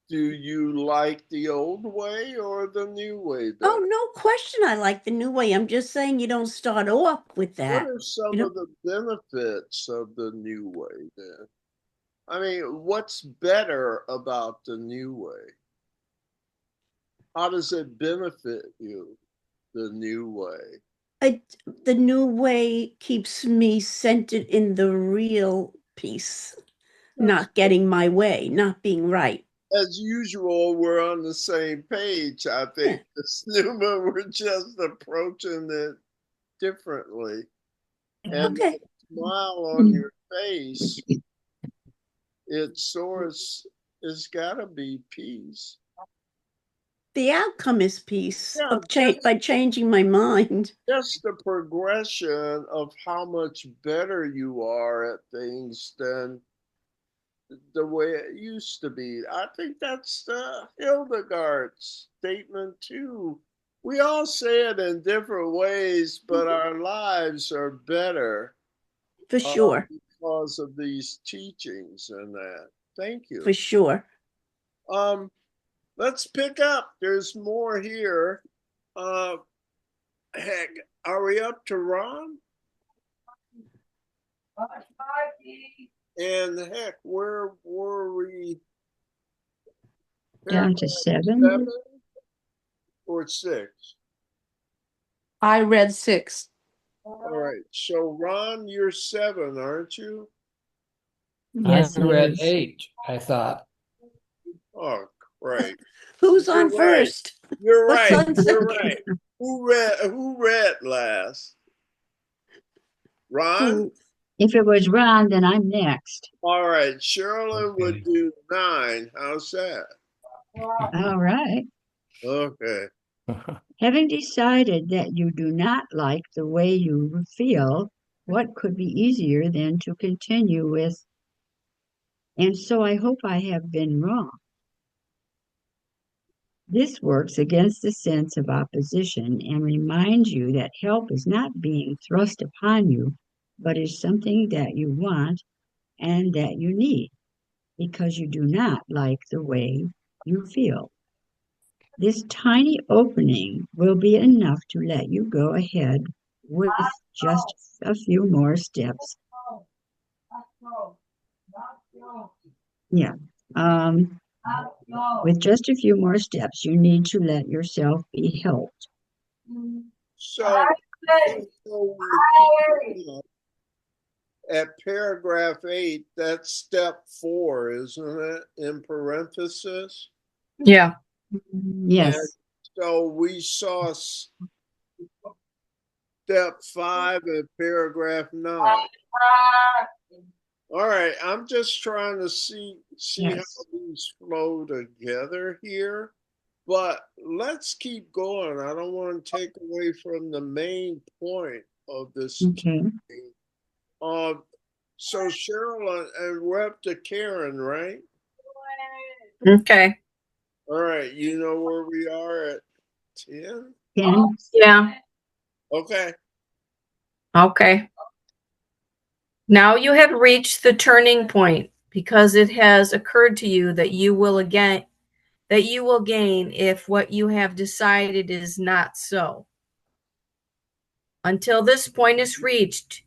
Do you like the old way or the new way better? Oh, no question. I like the new way. I'm just saying you don't start off with that. What are some of the benefits of the new way then? I mean, what's better about the new way? How does it benefit you, the new way? The new way keeps me centered in the real peace, not getting my way, not being right. As usual, we're on the same page. I think, Yeah. Ms. Newman, we're just approaching it differently. And Okay. that smile on your face, its source has got to be peace. The outcome is peace Yeah, by changing my mind. just the progression of how much better you are at things than the way it used to be. I think that's Hildegard's statement too. We all say it in different ways, but our lives are better For sure. because of these teachings and that. Thank you. For sure. Let's pick up. There's more here. Heck, are we up to Ron? And heck, where were we? Down to 7. Or 6? I read 6. All right. So Ron, you're 7, aren't you? Yes, I read 8, I thought. Oh, great. Who's You're on right. first? You're What's right. on You're second? right. Who read last? Ron? If it was Ron, then I'm next. All right. Sherilyn would Okay. do 9. How's that? All right. Okay. Having decided that you do not like the way you feel, what could be easier than to continue with, and so I hope I have been wrong. This works against the sense of opposition and reminds you that help is not being thrust upon you, but is something that you want and that you need because you do not like the way you feel. This tiny opening will be enough to let you go ahead with just a few more steps. Yeah. With just a few more steps, you need to let yourself be helped. So at paragraph 8, that's step 4, isn't it? In parenthesis. Yeah. Yes. And so we saw step 5 in paragraph 9. All right, I'm just trying to see Yes. how these flow together here. But let's keep going. I don't want to take away from the main point of this. Okay. So Cheryl, and we're up to Karen, right? Okay. All right, you know where we are at 10? 10. Yeah. Okay. Okay. Now you have reached the turning point because it has occurred to you that you will gain if what you have decided is not so. Until this point is reached,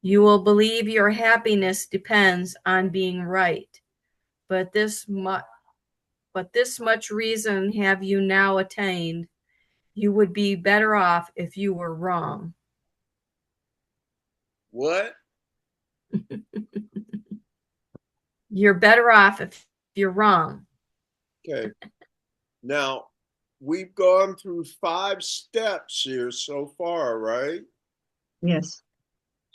you will believe your happiness depends on being right. But this much reason have you now attained. You would be better off if you were wrong. What? You're better off if you're wrong. Okay. Now, we've gone through 5 steps here so far, right? Yes.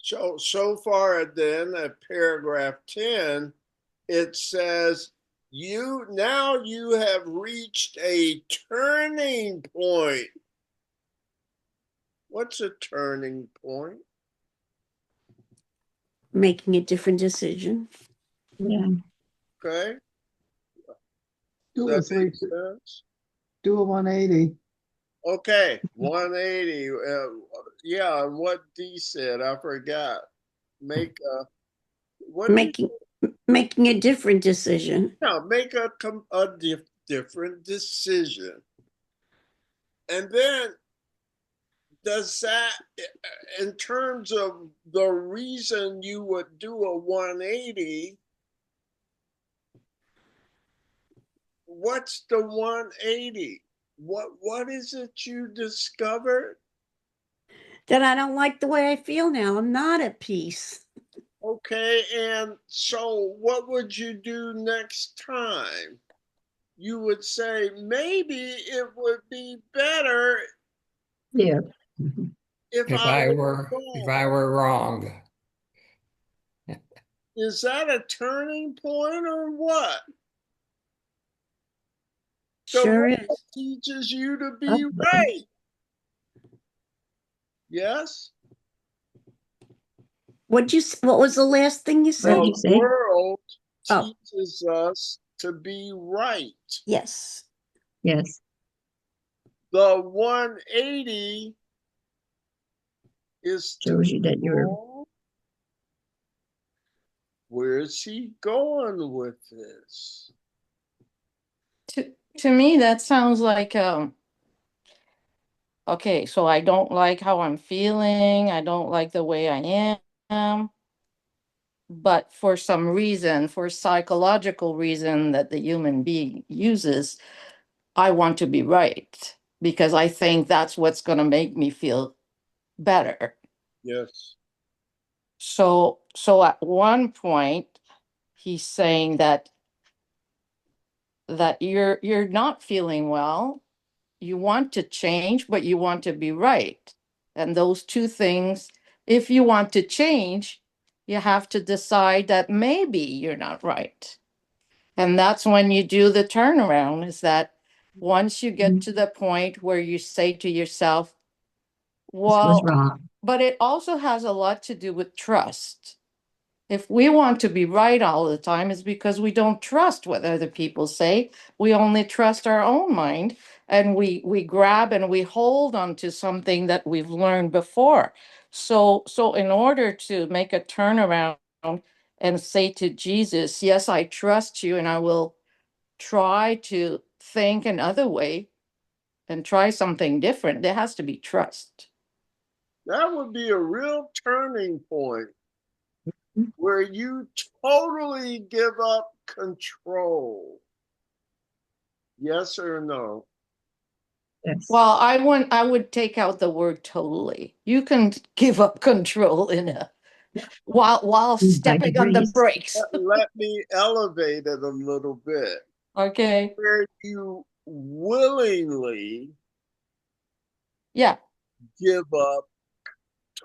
So far then at paragraph 10, it says, you have reached a turning point. What's a turning point? Making a different decision. Yeah. Okay. Do a That three, makes sense. do a 180. Okay, 180. Yeah, and what D said, I forgot. Make a what did Making a different decision. yeah, make a different decision. And then does that, in terms of the reason you would do a 180, what's the 180? What is it you discovered? That I don't like the way I feel now. I'm not at peace. Okay, and so what would you do next time? You would say maybe it would be better Yeah. if If I I was were if wrong. I were wrong. Is that a turning point or what? The Sure world is. teaches you to be Uh-oh. right. Yes? What was the last thing you What did said? you The say? world Oh, teaches us to be right. yes. Yes. The 180 is to Shows you that you're wrong. Where's he going with this? To me, that sounds like okay, so I don't like how I'm feeling. I don't like the way I am. But for some reason, for psychological reason that the human being uses, I want to be right because I think that's what's going to make me feel better. Yes. So at one point, he's saying that you're not feeling well. You want to change, but you want to be right. And those two things, if you want to change, you have to decide that maybe you're not right. And that's when you do the turnaround, is that once you get to the point where you say to yourself, this was well, wrong. but it also has a lot to do with trust. If we want to be right all the time, it's because we don't trust what other people say. We only trust our own mind, and we grab and we hold on to something that we've learned before. So in order to make a turnaround and say to Jesus, yes, I trust you and I will try to think another way and try something different, there has to be trust. That would be a real turning point where you totally give up control. Yes or no? Yes. Well, I would take out the word totally. You can give up control in a while By stepping on the degrees. brakes. Let me elevate it a little bit. Okay. Where you willingly Yeah. give up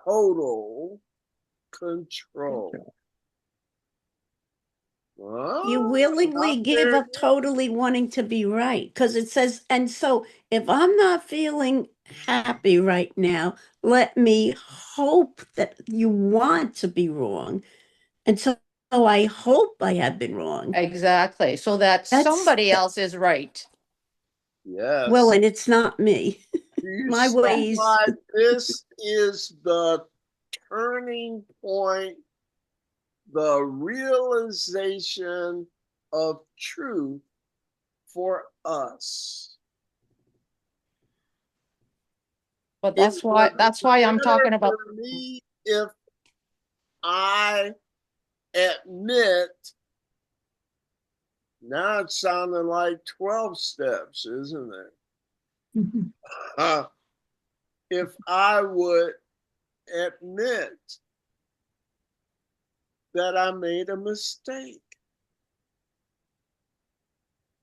total control. You Oh, willingly not give there. up totally wanting to be right. Because it says, and so if I'm not feeling happy right now, let me hope that you want to be wrong. And so I hope I have been wrong. Exactly. So that That's, somebody else is right. well, Yes. and it's not me. You My see ways. why this is the turning point, the realization of truth for us. But It that's would why be that's why I'm better talking about. for me if I admit, now it's sounding like 12 steps, isn't it? Mhm. If I would admit that I made a mistake.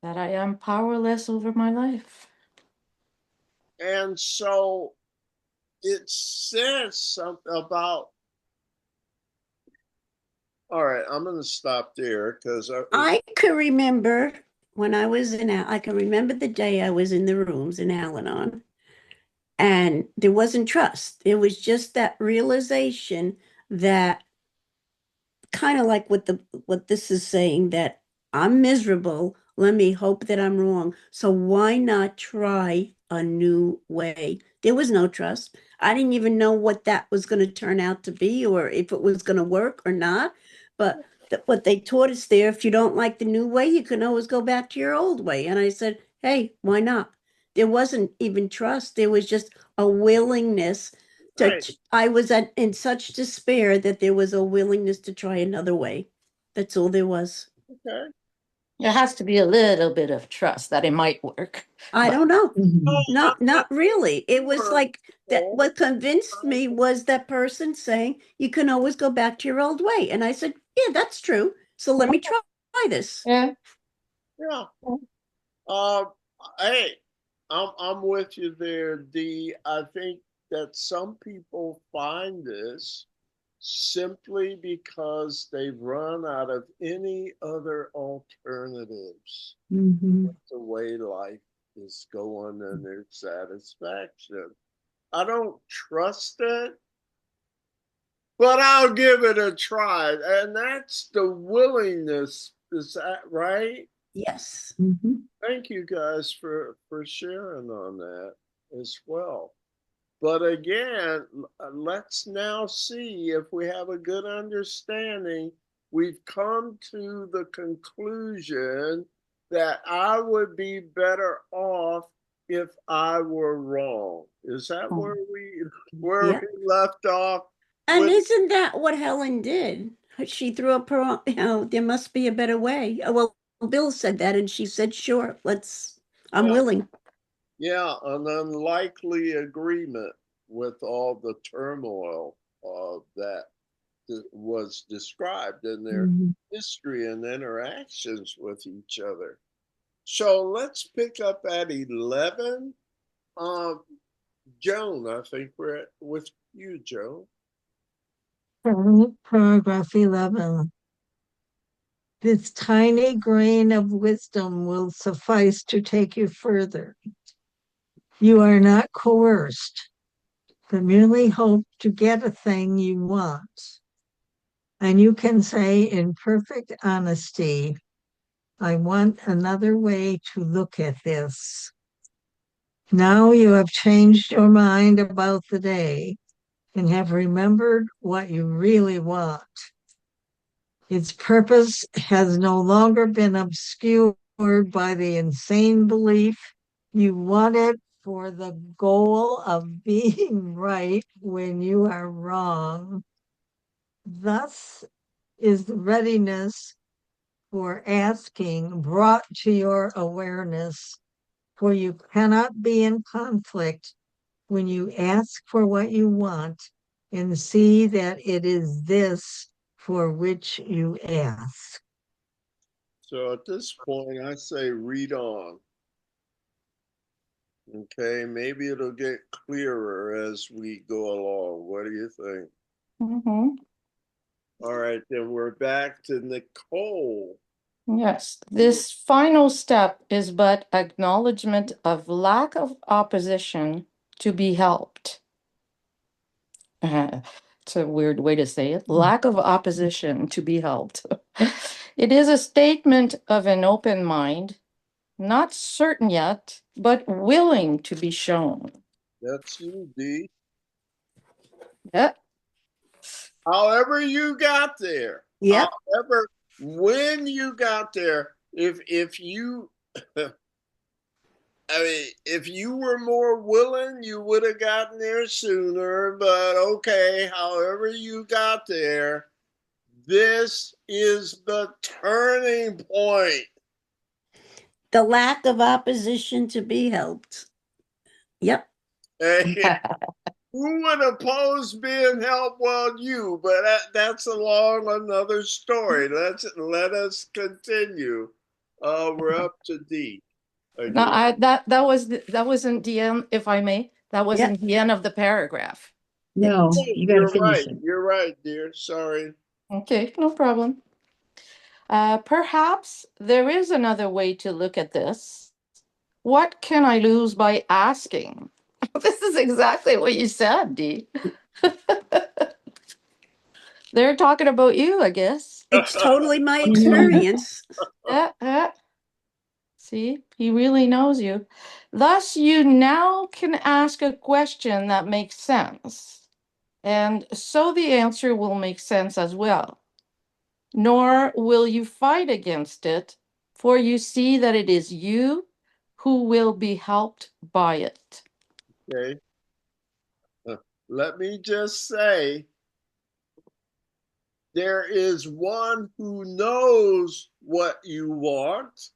That I am powerless over my life. And so it says something about All right, I'm going to stop there because I can remember when I was I can remember the day I was in the rooms in Al-Anon, and there wasn't trust. It was just that realization that kind of like what this is saying, that I'm miserable. Let me hope that I'm wrong. So why not try a new way? There was no trust. I didn't even know what that was going to turn out to be or if it was going to work or not. But what they taught us there, if you don't like the new way, you can always go back to your old way. And I said, hey, why not? There wasn't even trust. There was just a willingness right. I was in such despair that there was a willingness to try another way. That's all there was. Okay. There has to be a little bit of trust that it might work. I But don't know. Mhm. Not really. It was like that. Hurtful. What convinced me was that person saying you can always go back to your old way. And I said, yeah, that's true. So let me try this. yeah. Yeah. Um, hey, I'm with you there, D. I think that some people find this simply because they've run out of any other alternatives. Mhm. The way life is going and their satisfaction. I don't trust it, but I'll give it a try. And that's the willingness. Is that right? Yes. Mhm. Thank you guys for sharing on that as well. But again, let's now see if we have a good understanding. We've come to the conclusion that I would be better off if I were wrong. Is that where Yeah. we left off And with? isn't that what Helen did? She threw up her own, there must be a better way. Well, Bill said that, and she said, sure, I'm Yeah, willing. yeah, an unlikely agreement with all the turmoil that was described in their Mhm. history and interactions with each other. So let's pick up at 11. Um, Joan, I think we're with you, Joan. Paragraph 11. This tiny grain of wisdom will suffice to take you further. You are not coerced, but merely hope to get a thing you want. And you can say in perfect honesty, I want another way to look at this. Now you have changed your mind about the day and have remembered what you really want. Its purpose has no longer been obscured by the insane belief you want it for the goal of being right when you are wrong. Thus is the readiness for asking brought to your awareness, for you cannot be in conflict when you ask for what you want and see that it is this for which you ask. So at this point, I say read on. Okay, maybe it'll get clearer as we go along. What do you think? Mhm. All right, then we're back to Nicole. Yes, this final step is but acknowledgement of lack of opposition to be helped. It's a weird way to say it. Lack of opposition to be helped. It is a statement of an open mind, not certain yet, but willing to be shown. That's you, D. Yeah. However you got there, Yep. however when you got there, if you I mean, if you were more willing, you would have gotten there sooner, but okay, however you got there, this is the turning point. The lack of opposition to be helped. Yep. Hey, who would oppose being helped? Well, you, but that's along another story. Let us continue. We're up to D No, again. that wasn't the end, if I may. That Yep. wasn't the end of the paragraph. No, Oh, you got to you're finish right. it. You're right, dear. Sorry. Okay, no problem. Perhaps there is another way to look at this. What can I lose by asking? This is exactly what you said, Dee. They're talking about you, I guess. It's totally my Mhm. experience. See, he really knows you. Thus, you now can ask a question that makes sense. And so the answer will make sense as well. Nor will you fight against it, for you see that it is you who will be helped by it. Okay. Let me just say, there is one who knows what you want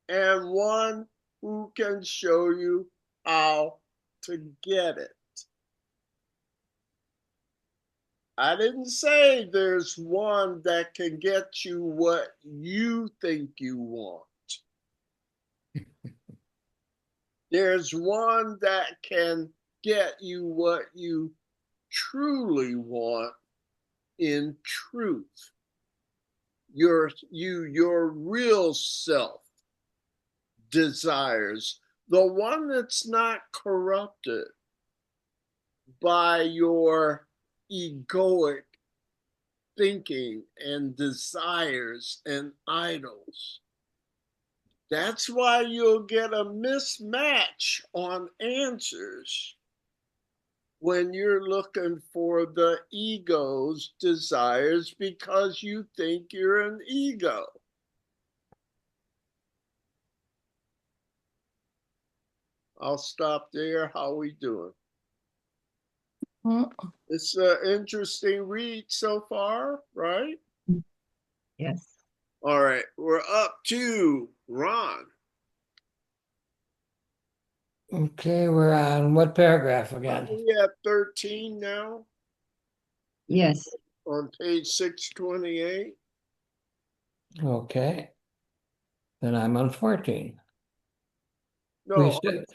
and one who can show you how to get it. I didn't say there's one that can get you what you think you want. There's one that can get you what you truly want in truth. Your real self desires, the one that's not corrupted by your egoic thinking and desires and idols. That's why you'll get a mismatch on answers when you're looking for the ego's desires because you think you're an ego. I'll stop there. How we doing? Mm. It's an interesting read so far, right? Yes. All right, we're up to Ron. Okay, we're on what paragraph Are again? we at 13 now Yes. on page 628? Okay, then I'm on 14. We No, said,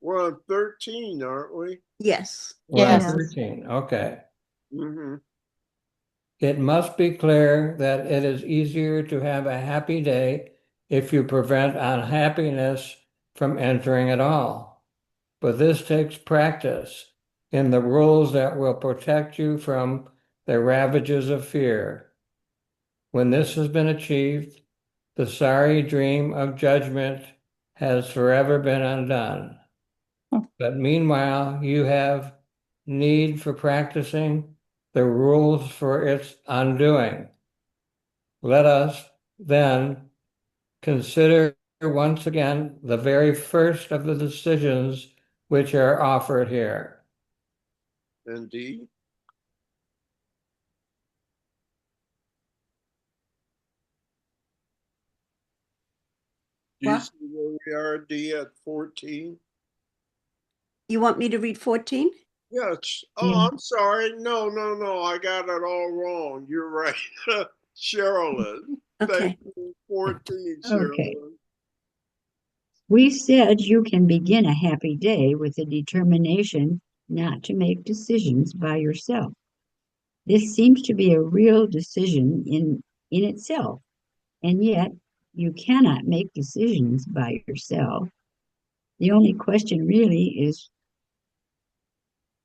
we're on 13, aren't we? Yes. we're on Yes. 13. Okay. Mm-hmm. It must be clear that it is easier to have a happy day if you prevent unhappiness from entering at all. But this takes practice in the rules that will protect you from the ravages of fear. When this has been achieved, the sorry dream of judgment has forever been undone. But meanwhile, you have need for practicing the rules for its undoing. Let us then consider once again the very first of the decisions which are offered here. Indeed. Do you What? see where we are, D, at 14? You want me to read 14? Yes. Yeah. Oh, I'm sorry. No, no, no. I got it all wrong. You're right. Sherilyn. Thank Okay. you. 14, Okay. Sherilyn. We said you can begin a happy day with a determination not to make decisions by yourself. This seems to be a real decision in itself, and yet you cannot make decisions by yourself. The only question really is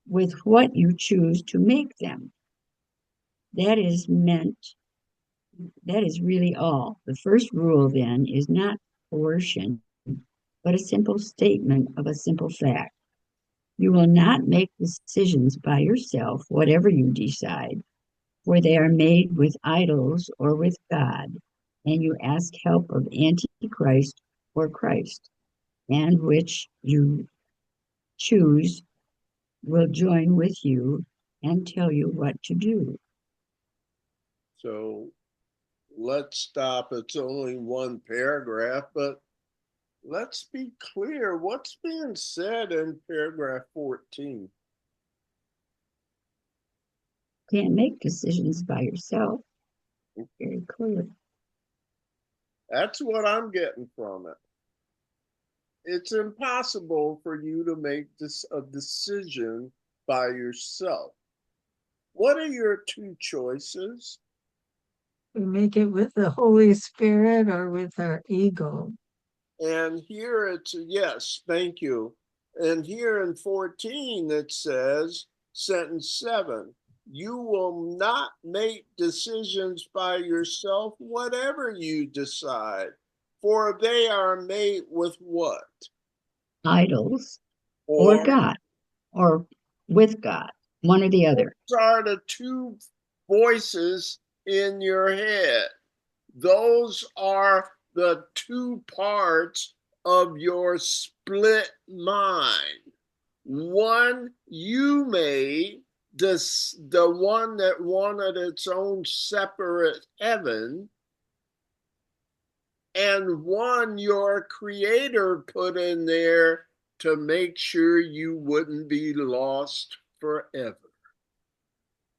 with what you choose to make them. That is meant, that is really all. The first rule, then, is not coercion, but a simple statement of a simple fact. You will not make decisions by yourself, whatever you decide, for they are made with idols or with God, and you ask help of Antichrist or Christ, and which you choose will join with you and tell you what to do. So let's stop. It's only one paragraph, but let's be clear. What's being said in paragraph 14? Can't make decisions by yourself. Very clear. That's what I'm getting from it. It's impossible for you to make a decision by yourself. What are your two choices? We make it with the Holy Spirit or with our ego. And here it's yes, thank you. And here in 14 it says, sentence 7, you will not make decisions by yourself, whatever you decide, for they are made with what? Idols or Or God or with God, one or the other. those are the two voices in your head. Those are the two parts of your split mind. One you made, the one that wanted its own separate heaven, and one your creator put in there to make sure you wouldn't be lost forever.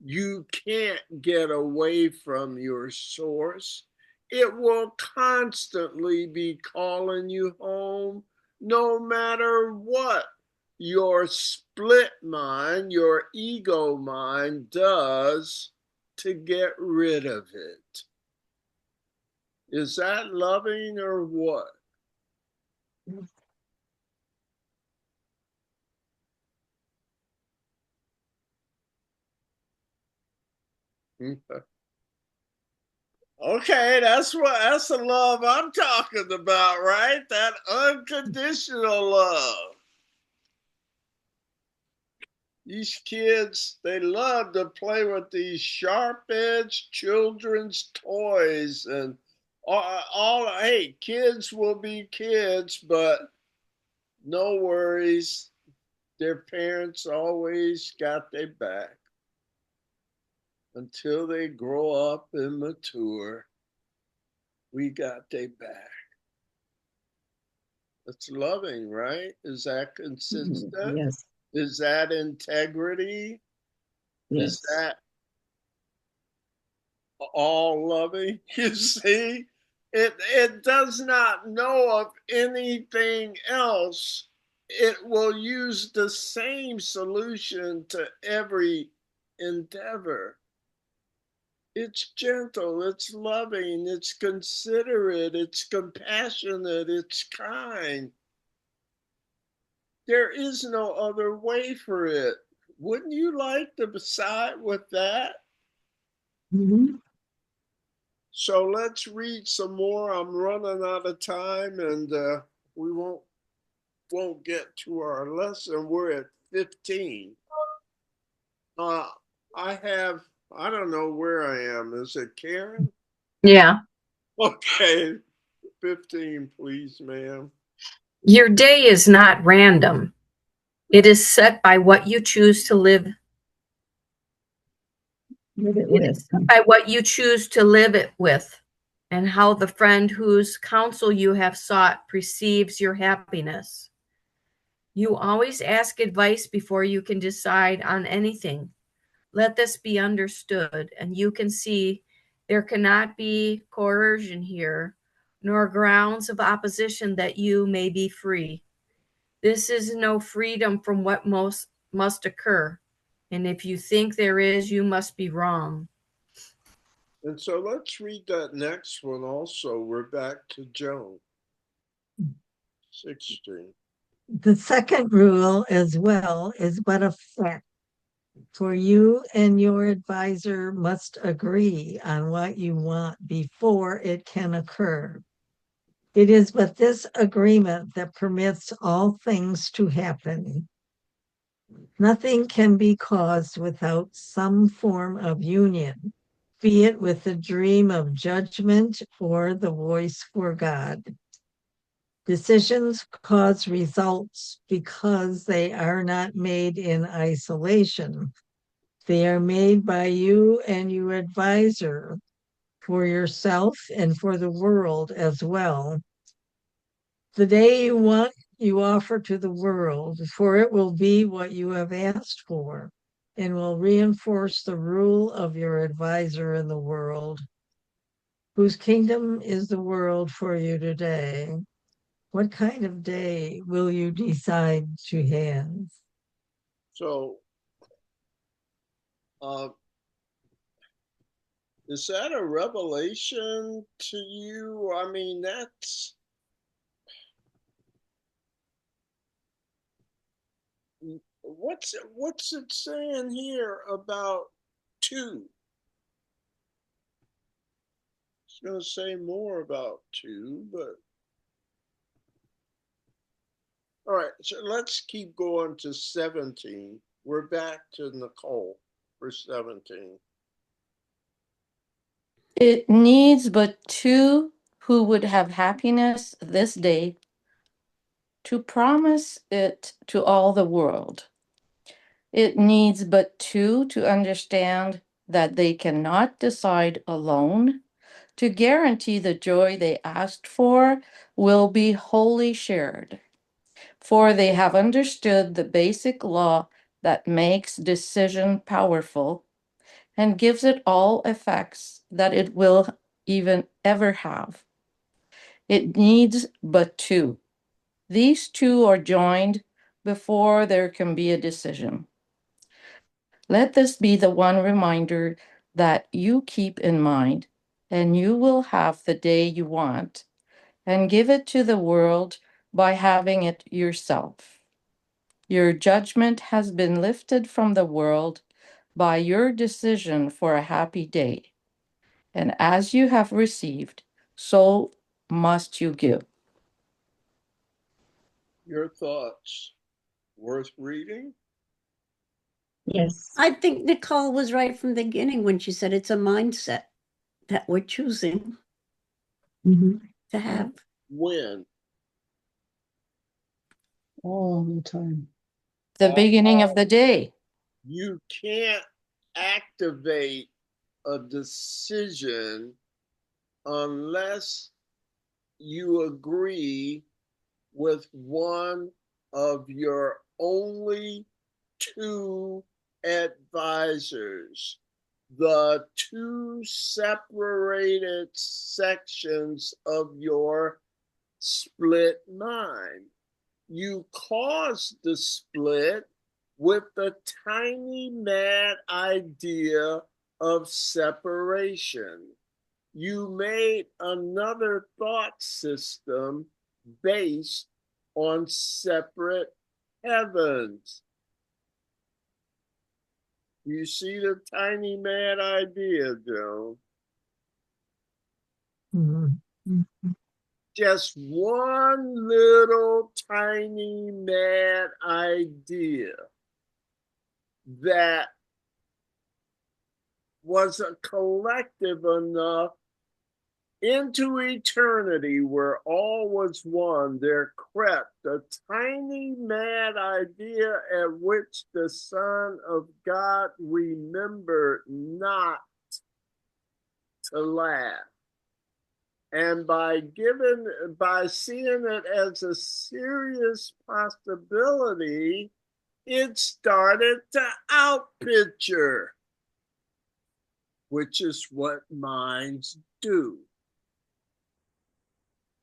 You can't get away from your source. It will constantly be calling you home, no matter what your split mind, your ego mind does to get rid of it. Is that loving or what? Okay, that's the love I'm talking about, right? That unconditional love. These kids, they love to play with these sharp-edged children's toys and hey, kids will be kids, but no worries. Their parents always got their back until they grow up and mature. We got their back. It's loving, right? Is that consistent? Yes. Is that integrity? Yes. Is that all loving? You see, it does not know of anything else. It will use the same solution to every endeavor. It's gentle, it's loving, it's considerate, it's compassionate, it's kind. There is no other way for it. Wouldn't you like to side with that? Mm-hmm. So let's read some more. I'm running out of time, and we won't get to our lesson. We're at 15. Uh, I don't know where I am. Is it Karen? Yeah. Okay, 15, please, ma'am. Your day is not random. It is set by what you choose to live. Live it It with. is set by what you choose to live it with, and how the friend whose counsel you have sought perceives your happiness. You always ask advice before you can decide on anything. Let this be understood, and you can see there cannot be coercion here, nor grounds of opposition that you may be free. This is no freedom from what most must occur, and if you think there is, you must be wrong. And so let's read that next one also. We're back to Joan. 16. The second rule as well is but a fact. For you and your advisor must agree on what you want before it can occur. It is but this agreement that permits all things to happen. Nothing can be caused without some form of union, be it with the dream of judgment or the voice for God. Decisions cause results because they are not made in isolation. They are made by you and your advisor for yourself and for the world as well. The day you want, you offer to the world, for it will be what you have asked for and will reinforce the rule of your advisor in the world, whose kingdom is the world for you today. What kind of day will you decide to have? So Uh, is that a revelation to you? I mean, that's what's it saying here about two? It's going to say more about two, but all right. So let's keep going to 17. We're back to Nicole for 17. It needs but two who would have happiness this day to promise it to all the world. It needs but two to understand that they cannot decide alone, to guarantee the joy they asked for will be wholly shared. For they have understood the basic law that makes decision powerful and gives it all effects that it will even ever have. It needs but two. These two are joined before there can be a decision. Let this be the one reminder that you keep in mind, and you will have the day you want, and give it to the world by having it yourself. Your judgment has been lifted from the world by your decision for a happy day. And as you have received, so must you give. Your thoughts worth reading? Yes. I think Nicole was right from the beginning when she said it's a mindset that we're choosing to have. When? All the time. The beginning of the day. You can't activate a decision unless you agree with one of your only two advisors, the two separated sections of your split mind. You caused the split with the tiny mad idea of separation. You made another thought system based on separate heavens. You see the tiny mad idea, Joe? Just one little tiny mad idea that was a collective enough into eternity where all was one. There crept a tiny mad idea at which the Son of God remembered not to laugh. And by seeing it as a serious possibility, it started to outpicture, which is what minds do.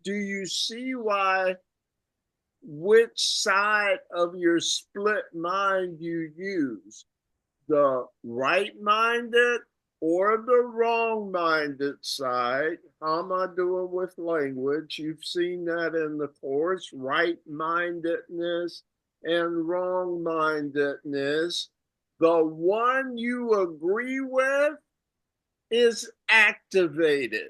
Do you see why which side of your split mind you use? The right-minded or the wrong-minded side? How am I doing with language? You've seen that in the course, right-mindedness and wrong-mindedness. The one you agree with is activated.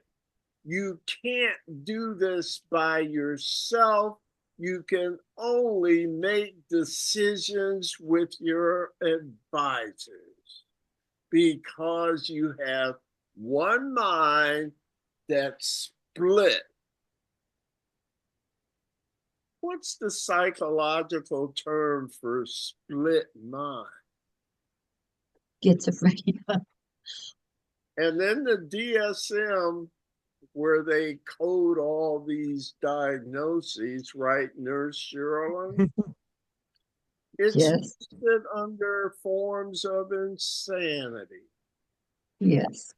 You can't do this by yourself. You can only make decisions with your advisors because you have one mind that's split. What's the psychological term for split mind? Schizophrenia. And then the DSM, where they code all these diagnoses, right, Nurse Sherilyn? It's Yes. listed under forms of insanity. Yes.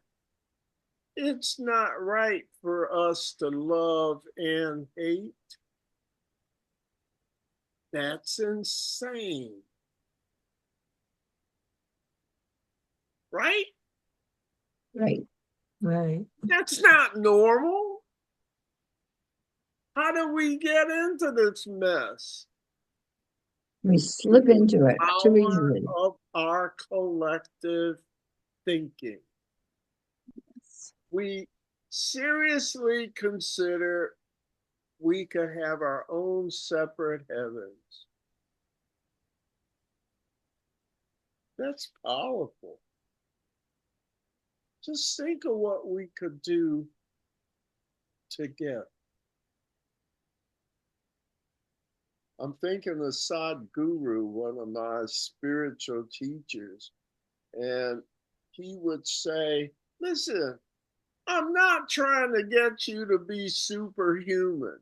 It's not right for us to love and hate. That's insane. right? Right. Right. That's not normal. How do we get into this mess? We slip into it too Power easily. of our collective thinking. We seriously consider we could have our own separate heavens. That's powerful. Just think of what we could do together. I'm thinking of Sadhguru, one of my spiritual teachers, and he would say, listen, I'm not trying to get you to be superhuman.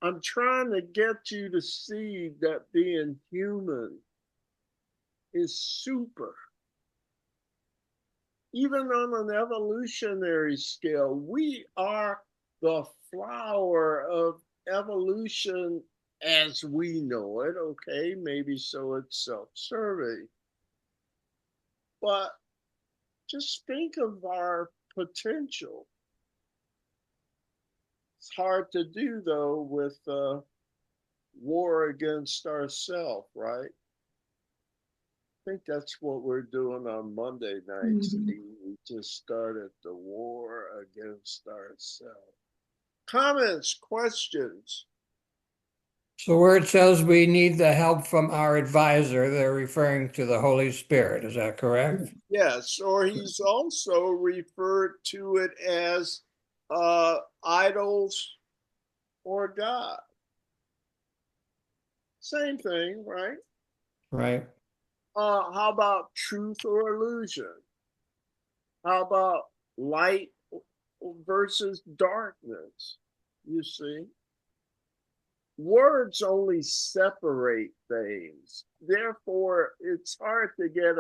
I'm trying to get you to see that being human is super. Even on an evolutionary scale, we are the flower of evolution as we know it. Okay, maybe so it's self-serving. But just think of our potential. It's hard to do, though, with war against ourselves, right? I think that's what we're doing on Monday nights. We just started the war against ourselves. Comments, questions? So where it says we need the help from our advisor, they're referring to the Holy Spirit. Is that correct? Yes, or he's also referred to it as idols or God. Same thing, right? Right. How about truth or illusion? How about light versus darkness? You see? Words only separate things. Therefore, it's hard to get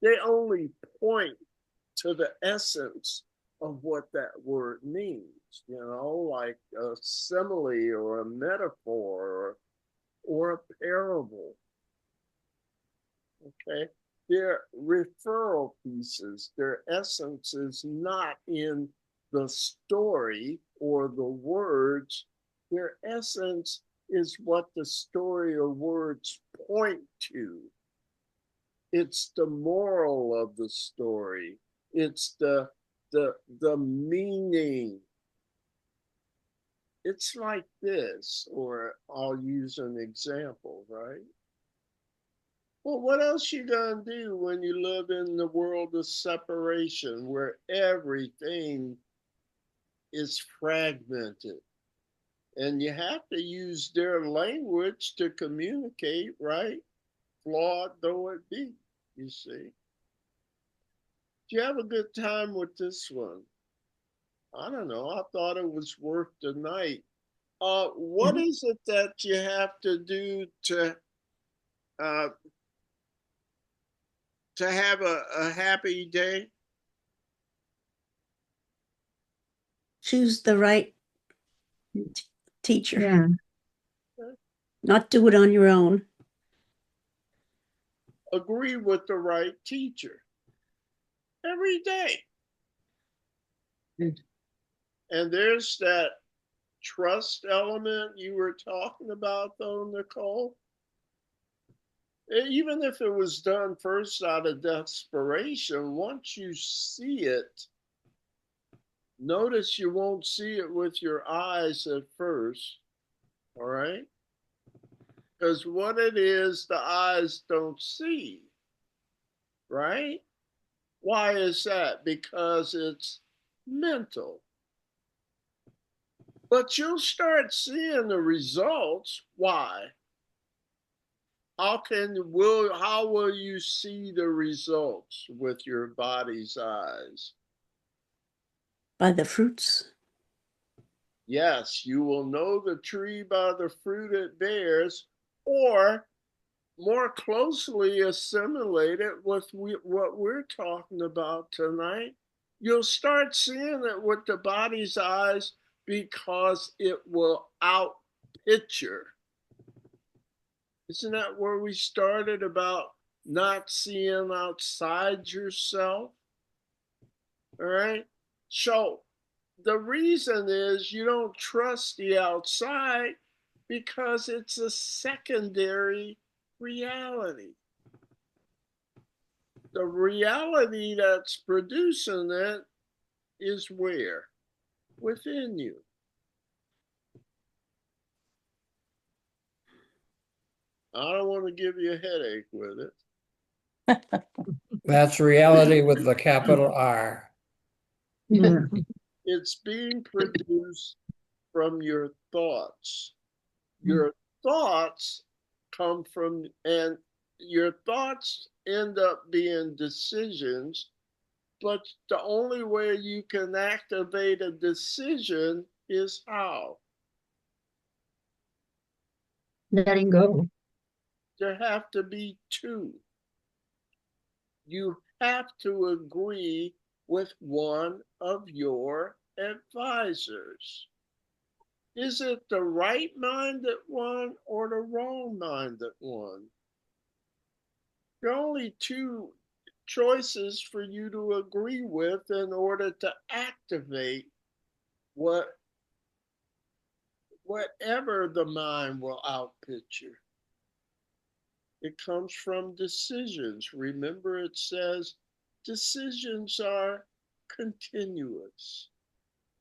they only point to the essence of what that word means, like a simile or a metaphor or a parable. Okay. They're referral pieces. Their essence is not in the story or the words. Their essence is what the story or words point to. It's the moral of the story. It's the meaning. It's like this, or I'll use an example, right? Well, what else you gonna do when you live in the world of separation where everything is fragmented? And you have to use their language to communicate, right? Flawed though it be, you see. Do you have a good time with this one? I don't know. I thought it was worth the night. What is it that you have to do uh, to have a happy day? Choose the right teacher. Yeah. Not do it on your own. Agree with the right teacher every day. And there's that trust element you were talking about, though, Nicole. Even if it was done first out of desperation, once you see it, notice you won't see it with your eyes at first, all right? Because what it is, the eyes don't see, right? Why is that? Because it's mental. But you'll start seeing the results. Why? How will you see the results with your body's eyes? By the fruits. Yes, you will know the tree by the fruit it bears, or more closely assimilate it with what we're talking about tonight. You'll start seeing it with the body's eyes because it will out picture. Isn't that where we started about not seeing outside yourself. All right. So the reason is you don't trust the outside because it's a secondary reality. The reality that's producing it is where? Within you. I don't want to give you a headache with it. That's reality with the capital R. Yeah. It's being produced from your thoughts. Your thoughts come from, and your thoughts end up being decisions, but the only way you can activate a decision is how? Letting go. There have to be two. You have to agree with one of your advisors. Is it the right mind that won or the wrong mind that won? There are only two choices for you to agree with in order to activate whatever the mind will outpicture. It comes from decisions. Remember, it says decisions are continuous.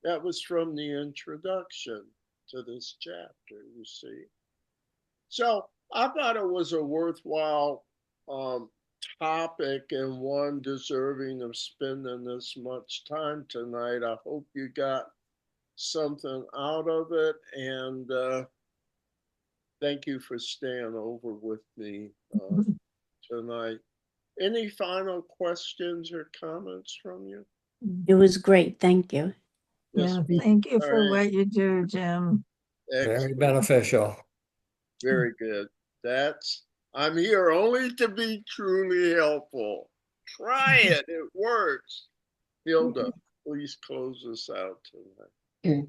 That was from the introduction to this chapter, you see. So I thought it was a worthwhile topic and one deserving of spending this much time tonight. I hope you got something out of it, and thank you for staying over with me tonight. Any final questions or comments from you? It was great. Thank you. Yeah, Yes. thank you All for right. what you do, Jim. Very Excellent. beneficial. Very good. I'm here only to be truly helpful. Try it. It works. Hilda, please close us out tonight. Okay.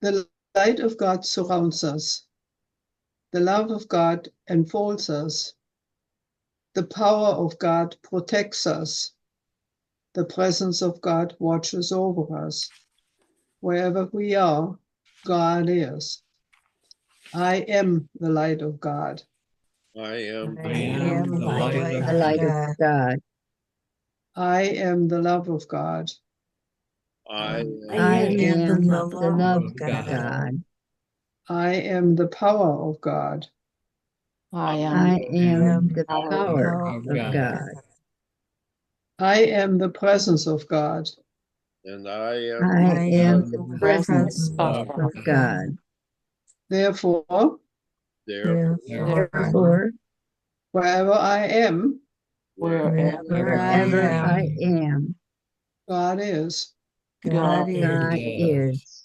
The light of God surrounds us. The love of God enfolds us. The power of God protects us. The presence of God watches over us. Wherever we are, God is. I am the light of God. I am I am am the the light light of The of light of God. God. I am the love of God. I I I am am am the the love love of of God. God. I am the power of God. I am I I am am the the power power of of of God. God. God. I am the presence of God. and I am I I am am the the presence presence of of of God. God. Therefore, therefore Therefore, Therefore, wherever I am, wherever wherever I wherever am, I am, God is, God God God is, is,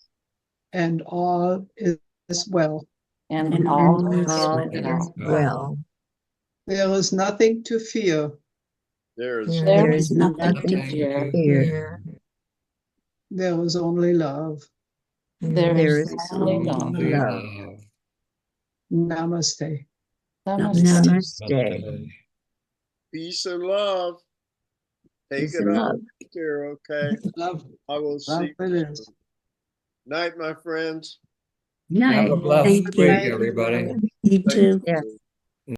and all is well. and and all all and is is all well. is well. well. There is nothing to fear. there is There There There is is is nothing to nothing nothing to fear. here. fear. here, There is only love. There there There is is is only only love. only Only love. love. love. Namaste. Namaste. Namaste. peace and love. Take Peace it and up love. here, okay? Love, I will love see it you is. soon. Night, my friends. Have Night. a blessed Thank Good you. week, night. everybody. Night. You Thank too. Yes. you.